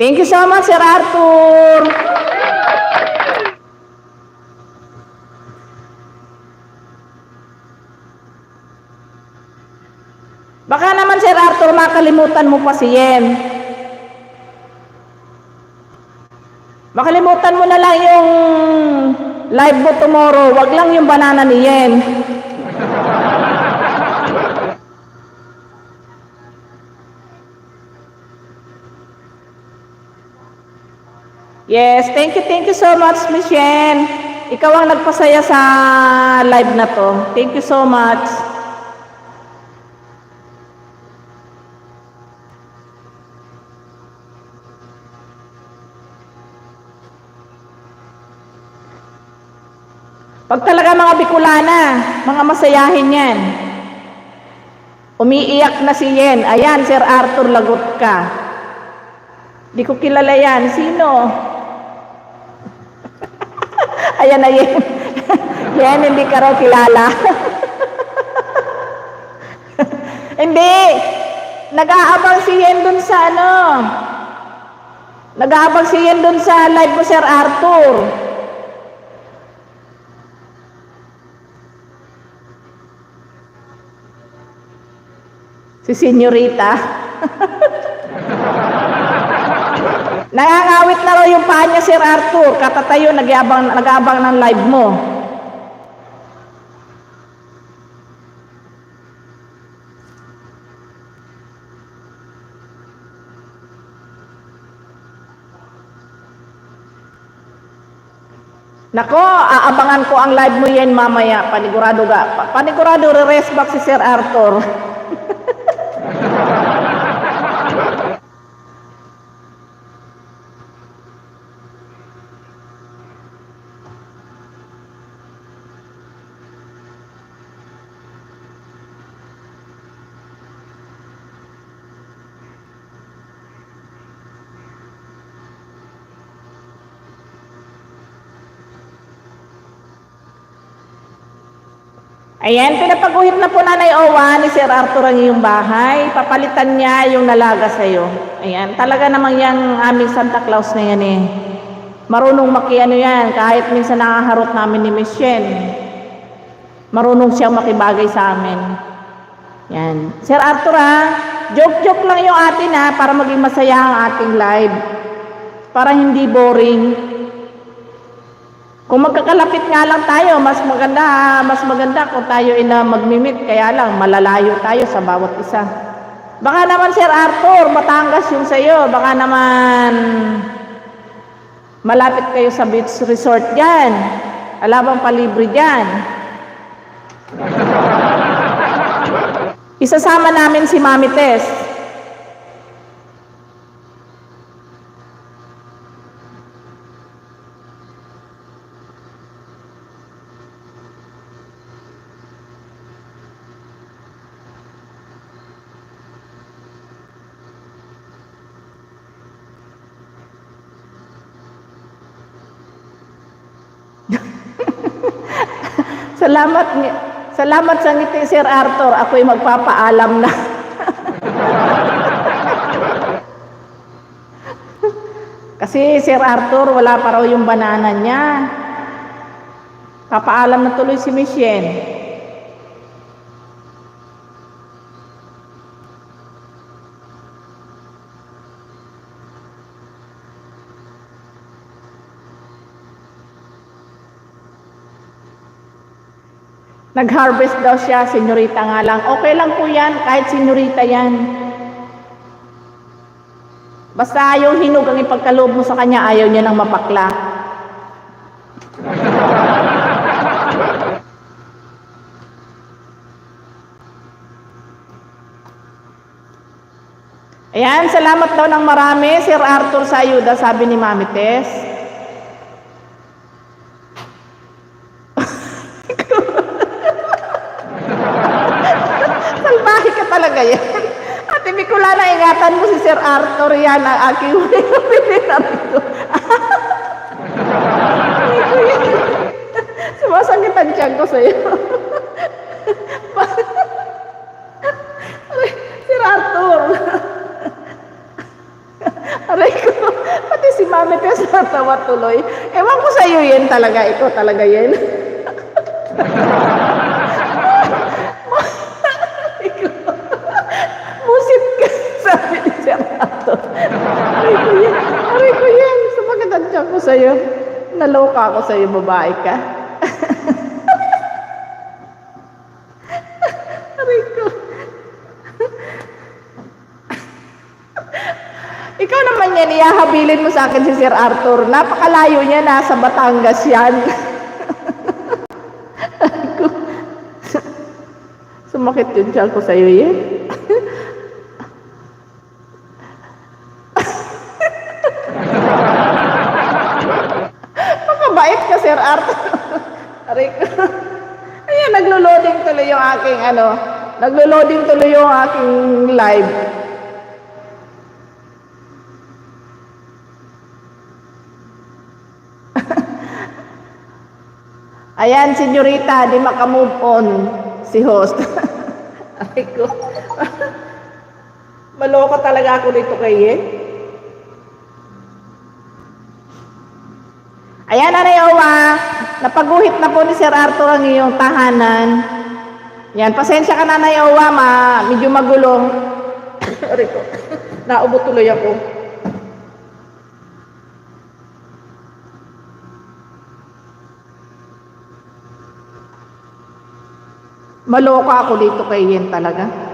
Thank you so much, Sir Arthur. Baka naman, Sir Arthur, makalimutan mo pa si Yen. Makalimutan mo na lang yung live mo tomorrow, wag lang yung banana ni Yen. Yes, thank you so much, Miss Yen. Ikaw ang nagpasaya sa live na to. Thank you so much. Pag talaga mga Bicolana, mga masayahin yan. Umiiyak na si Yen. Ayan, Sir Arthur, lagot ka. Di ko kilala yan. Sino? Ayan na Yen. Yen, hindi ka raw kilala. Hindi. Nag-aabang si Yen dun sa Nag-aabang si Yen dun sa live mo, Sir Arthur. Si Senyorita. Nangangawit na raw yung paa niya, Sir Arthur. Katatayo, nag-aabang ng live mo. Nako, aabangan ko ang live mo yan mamaya. Panigurado ga. Panigurado, re-rest back si Sir Arthur. Ayan, pinapaguhit na po Nanay Owa ni Sir Arthur ang iyong bahay. Papalitan niya yung nalaga sa'yo. Ayan, talaga namang yung aming Santa Claus na yan eh. Marunong makiano yan, kahit minsan nakaharot namin ni Miss Shen. Marunong siyang makibagay sa amin. Yan. Sir Arthur ha, joke-joke lang yung atin ha, para maging masaya ang ating live. Para hindi boring. Kung magkakalapit nga lang tayo, mas maganda kung tayo ina magmimit, kaya lang malalayo tayo sa bawat isa. Baka naman Sir Arthur, Batangas yung sa'yo, baka naman malapit kayo sa beach resort dyan, alabang palibre dyan. Isasama namin si Mami Tess. Salamat sa ngiti, Sir Arthur. Ako'y magpapaalam na. Kasi Sir Arthur, wala pa raw yung banana niya. Papaalam na tuloy si Michelle. Nag-harvest daw siya, senyorita nga lang. Okay lang po yan, kahit senyorita yan. Basta ayaw hinog ang ipagkaloob mo sa kanya, ayaw niya nang mapakla. Ayan, salamat daw ng marami, Sir Arthur sa ayuda, sabi ni Mami Tess. Talaga yan. Ate Bicolana, ingatan mo si Sir Arthur yan, ang aking pinarito. Sumasangitan siya ko sa'yo. Sir Arthur. Aray ko, pati si Mami Tess natawa tuloy. Ewan ko sa'yo yan talaga, ikaw talaga yan. Aray ko yan. Sumagatadya ko sa'yo. Naloka ako sa'yo, babae ka. Aray ko. Ikaw naman yan, ihahabilin mo sa akin si Sir Arthur. Napakalayo niya, nasa Batangas yan. Aray ko. Sumakit yun siya ko sa'yo yan. Mabait ka, Sir Arthur. Aray ko. Ayan, naglo-loading tuloy yung aking naglo-loading tuloy yung aking live. Ayan, senyorita, di makamove on si host. Aray ko. Maloko talaga ako dito kay Ayan, Nanay Owa, napaguhit na po ni Sir Arthur ang iyong tahanan. Yan, pasensya ka Nanay Owa, medyo magulo. Aray ko, naubo tuloy ako. Maloka ako dito kay Yen talaga.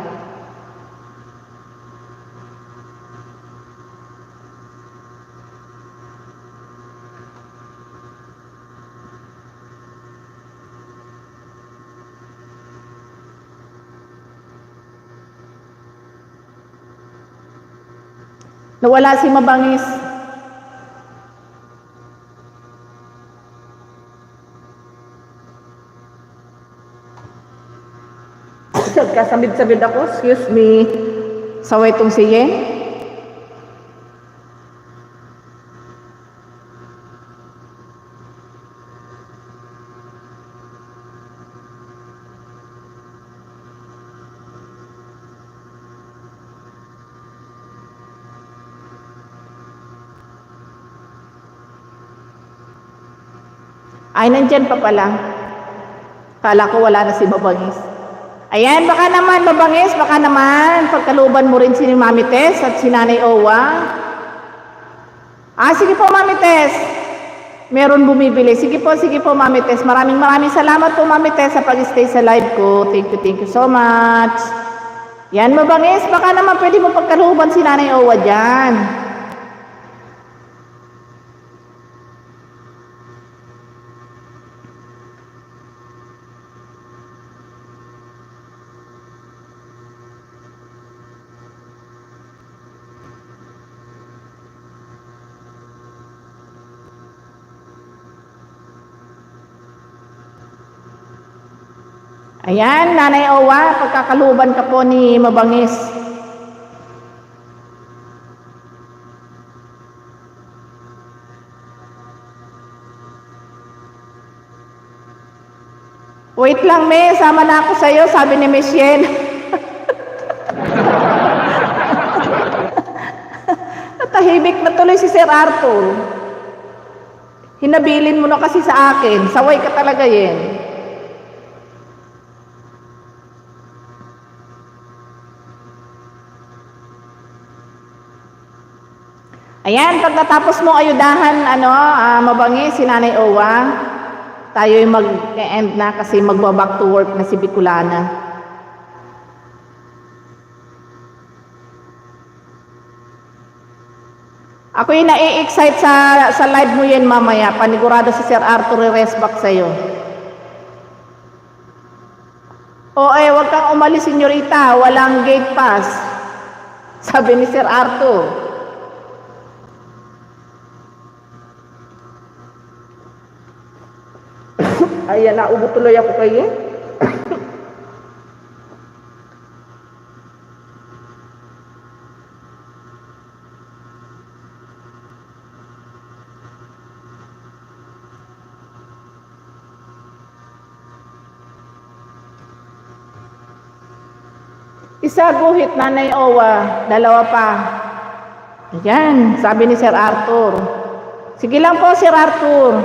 Nawala si Mabangis. Nagkasabid-sabid ako. Excuse me. Saway tong si Yen. Ay, nandyan pa pala. Kala ko wala na si Mabangis. Ayan, baka naman, Mabangis, baka naman, pagkaluban mo rin si Mami Tess at si Nanay Owa. Sige po, Mami Tess. Meron bumibili. Sige po, Mami Tess. Maraming salamat po, Mami Tess, sa pag-stay sa live ko. Thank you so much. Yan, Mabangis, baka naman pwede mo pagkaluban si Nanay Owa dyan. Ayan, Nanay Owa, pagkakaluban ka po ni Mabangis. Wait lang, Me, sama na ako sa'yo, sabi ni Michelle. Natahimik na tuloy si Sir Arthur. Hinabilin mo na kasi sa akin, saway ka talaga yan. Ayan, pagkatapos mo ayudahan, Mabangis, si Nanay Owa, tayo'y mag-end na kasi magba-back to work na si Bicolana. Ako'y nai-excite sa live mo yan mamaya. Panigurado si Sir Arthur i-rest back sa'yo. Huwag kang umalis, senyorita. Walang gate pass. Sabi ni Sir Arthur. Ayan, naubo tuloy ako kayo. Isa guhit, Nanay Owa, dalawa pa. Ayan, sabi ni Sir Arthur. Sige lang po, Sir Arthur.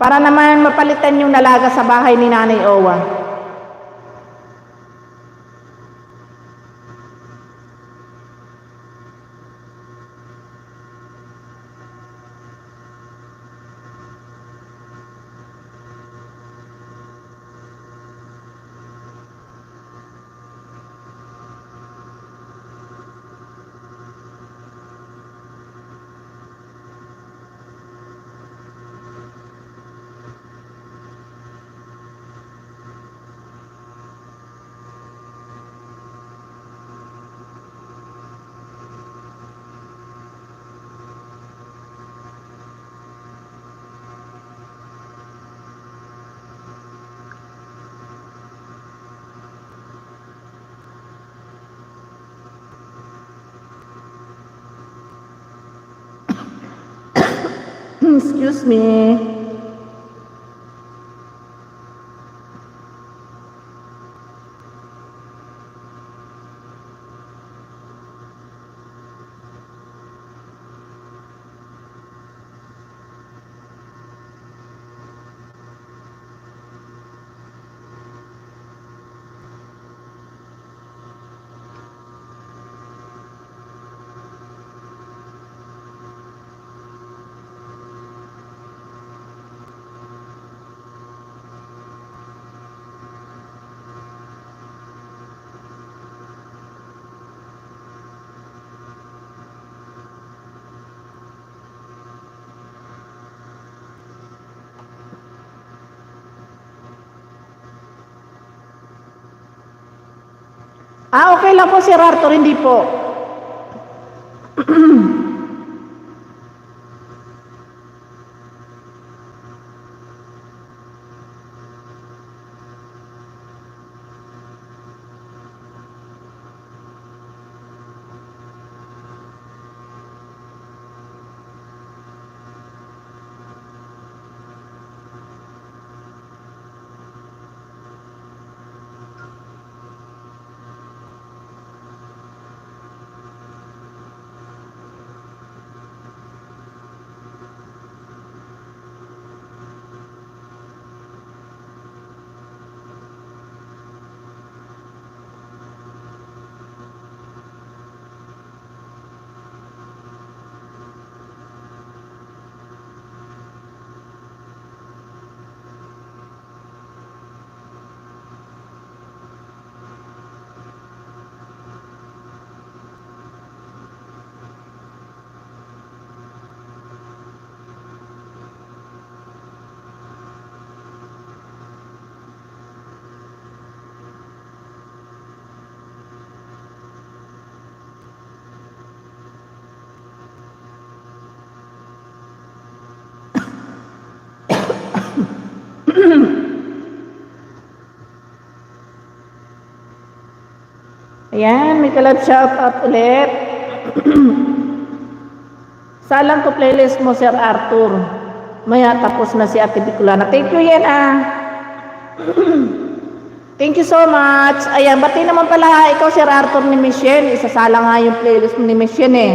Para naman mapalitan yung nalaga sa bahay ni Nanay Owa. Excuse me. Okay lang po, Sir Arthur, hindi po. Ayan, may kalab shoutout ulit. Salang ko playlist mo, Sir Arthur. Maya tapos na si Ate Bicolana. Thank you yan Thank you so much. Ayan, bati naman pala ikaw, Sir Arthur ni Michelle. Isasala nga yung playlist mo ni Michelle eh.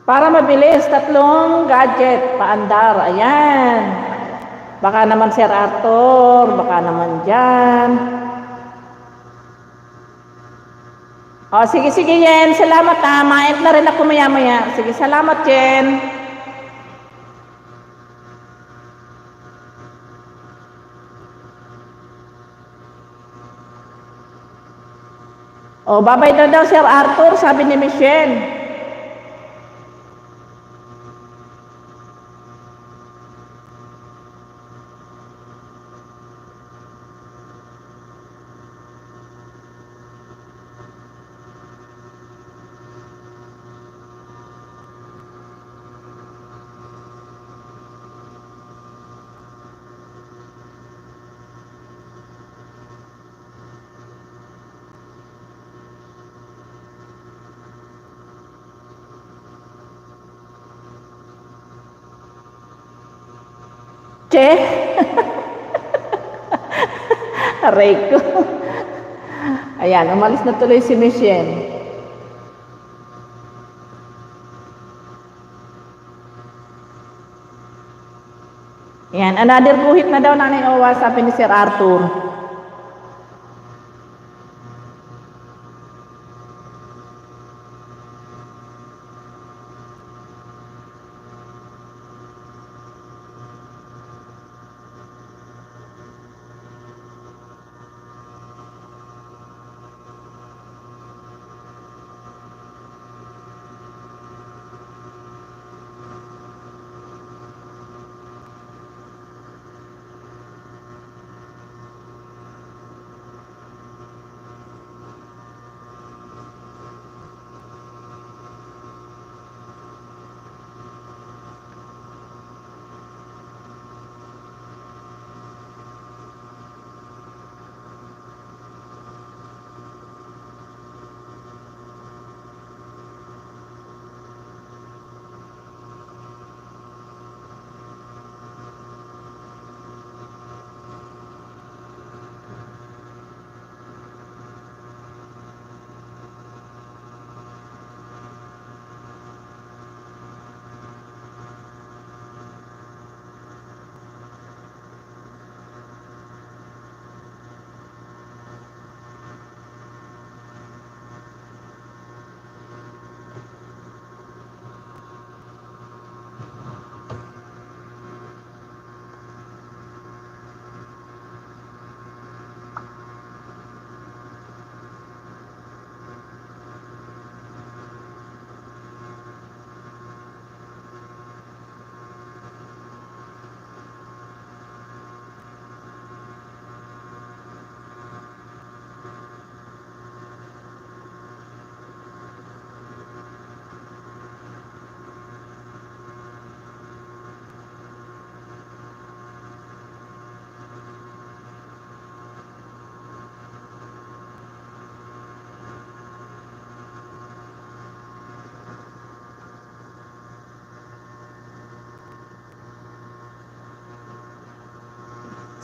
Para mabilis, 3 gadget, paandar. Ayan. Baka naman Sir Arthur, baka naman dyan. O, sige, Jen. Salamat Maend na rin ako maya-maya. Sige, salamat, Jen. O, babay na daw Sir Arthur, sabi ni Michelle. Che? Aray ko. Ayan, umalis na tuloy si Michelle. Ayan, another guhit na daw Nanay Owa, sabi ni Sir Arthur.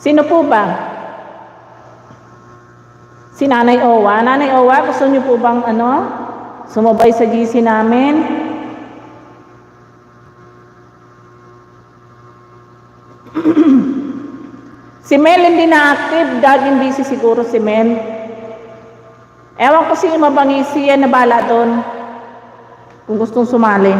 Sino po ba? Si Nanay Owa. Nanay Owa, gusto niyo po bang sumabay sa GC namin? Si Mel hindi na active, daging busy siguro si Mel. Ewan ko si Mabangisi yan na bala doon. Kung gustong sumali.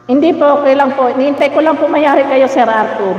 Hindi po, okay lang po. Hinihintay ko lang po mayari kayo, Sir Arthur.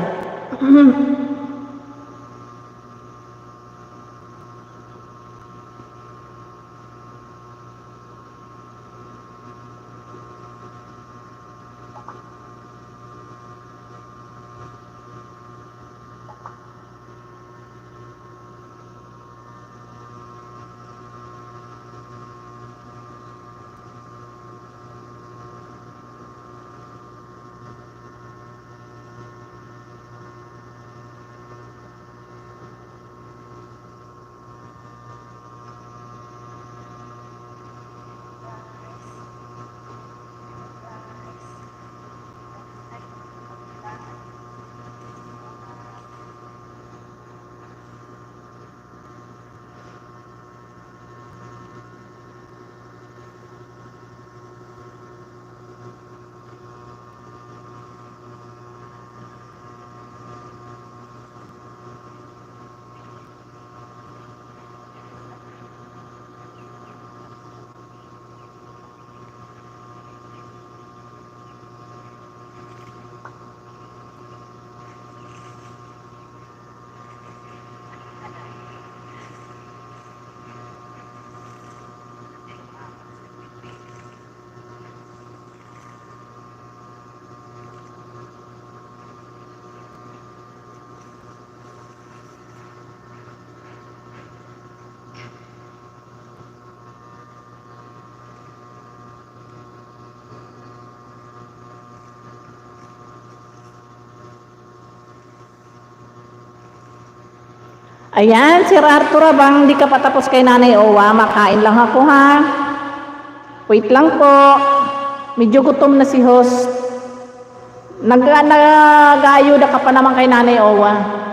Ayan, Sir Arthur, abang di ka pa tapos kay Nanay Owa, makain lang ako ha. Wait lang po. Medyo gutom na si host. Nag-ayuda ka pa naman kay Nanay Owa.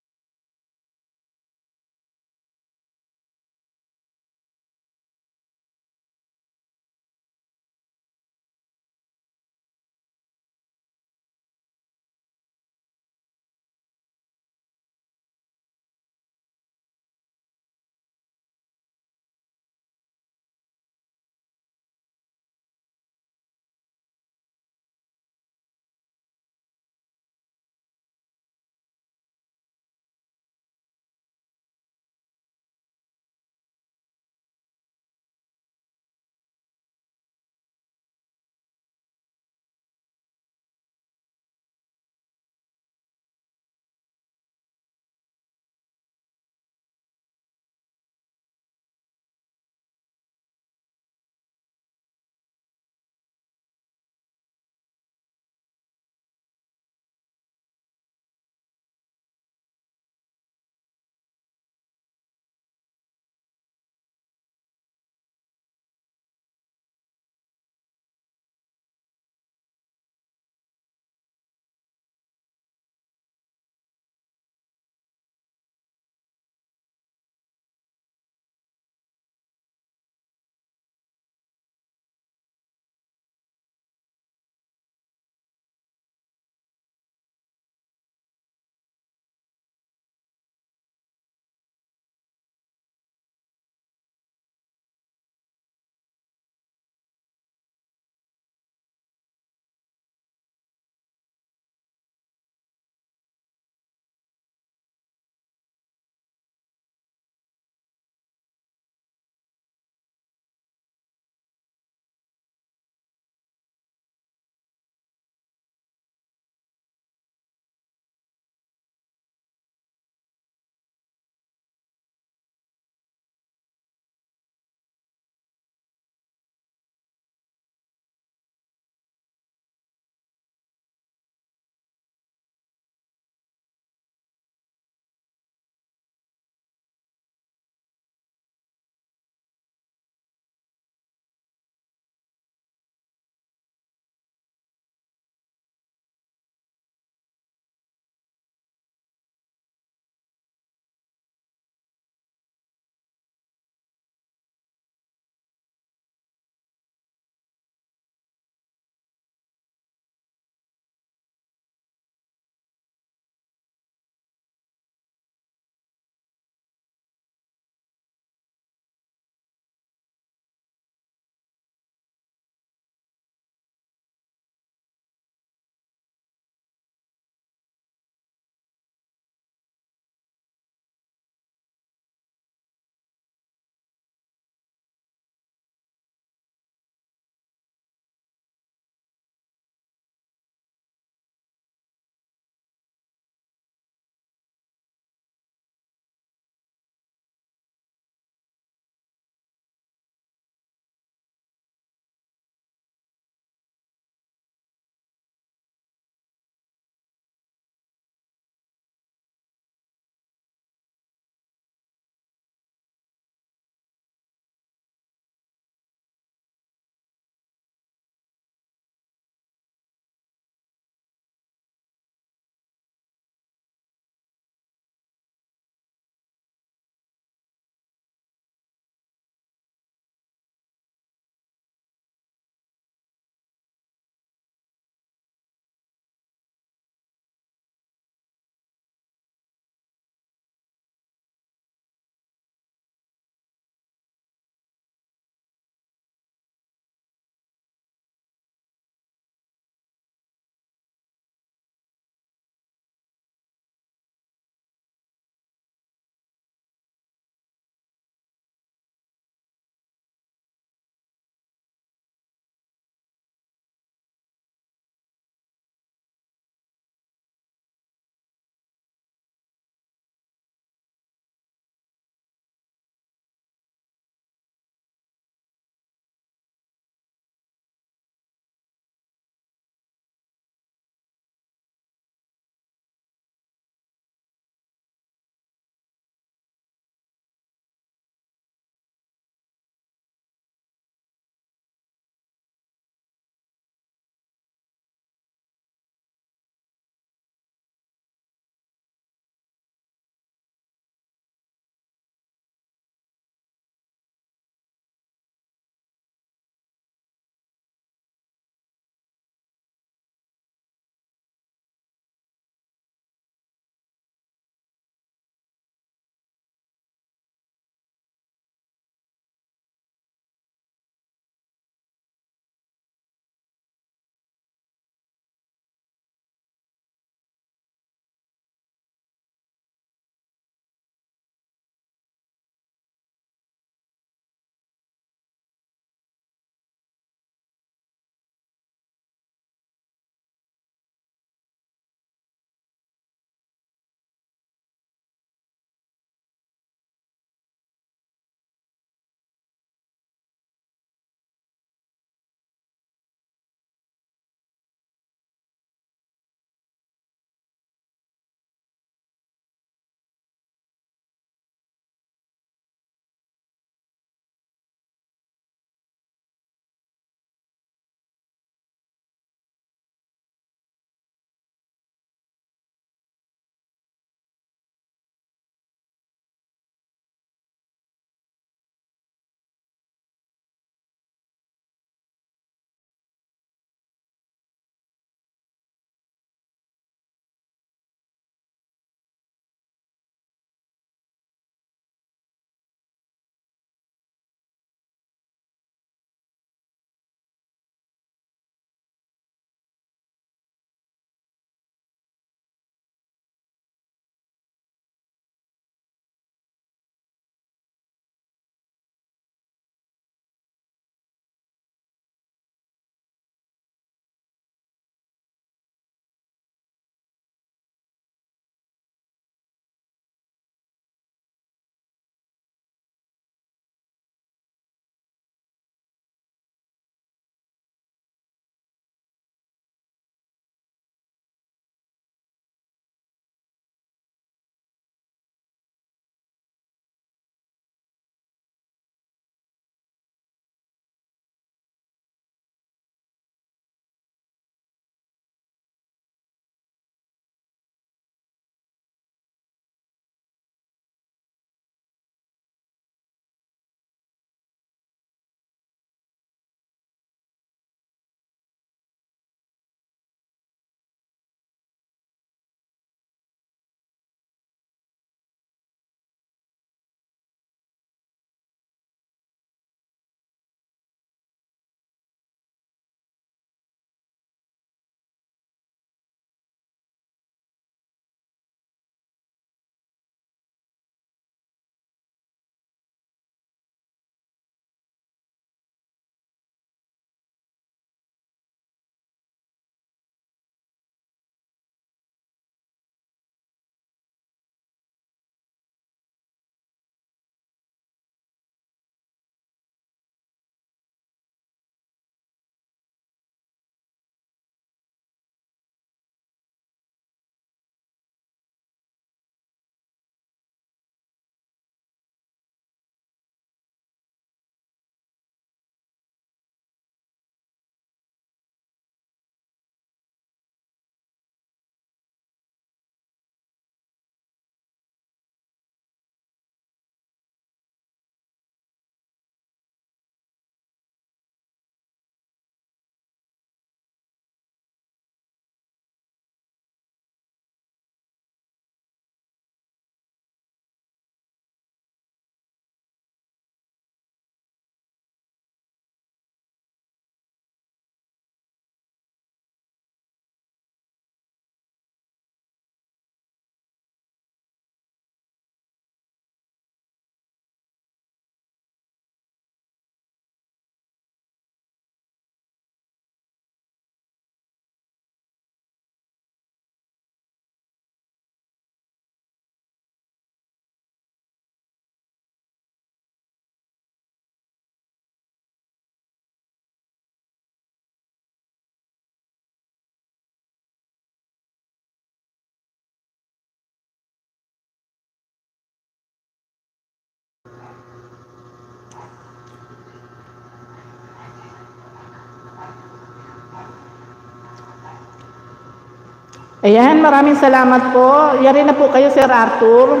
Ayan, maraming salamat po. Yari na po kayo, Sir Arthur.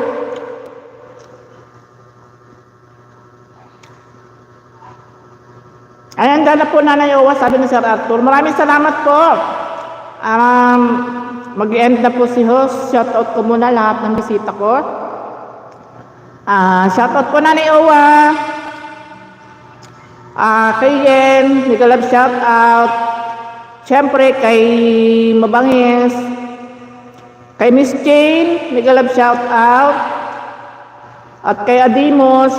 Ayan, dala po Nanay Owa, sabi ni Sir Arthur. Maraming salamat po. Mag-end na po si host. Shoutout ko muna lahat ng bisita ko. Shoutout po Nanay Owa. Kay Yen, Nicolab shoutout. Siyempre kay Mabangis. Kay Miss Jane, Nicolab shoutout. At kay Adimos.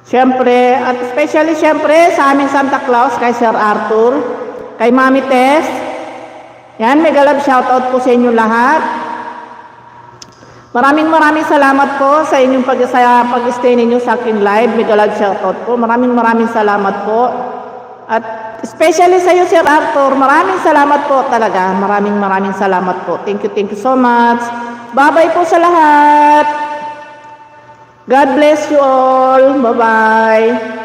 Siyempre, at especially siyempre sa aming Santa Claus, kay Sir Arthur, kay Mami Tess. Yan, mega love shoutout po sa inyo lahat. Maraming salamat po sa inyong pag-stay ninyo sa aking live. Mega love shoutout po. Maraming salamat po. At especially sa iyo, Sir Arthur, maraming salamat po talaga. Maraming salamat po. Thank you so much. Bye-bye po sa lahat. God bless you all. Bye-bye.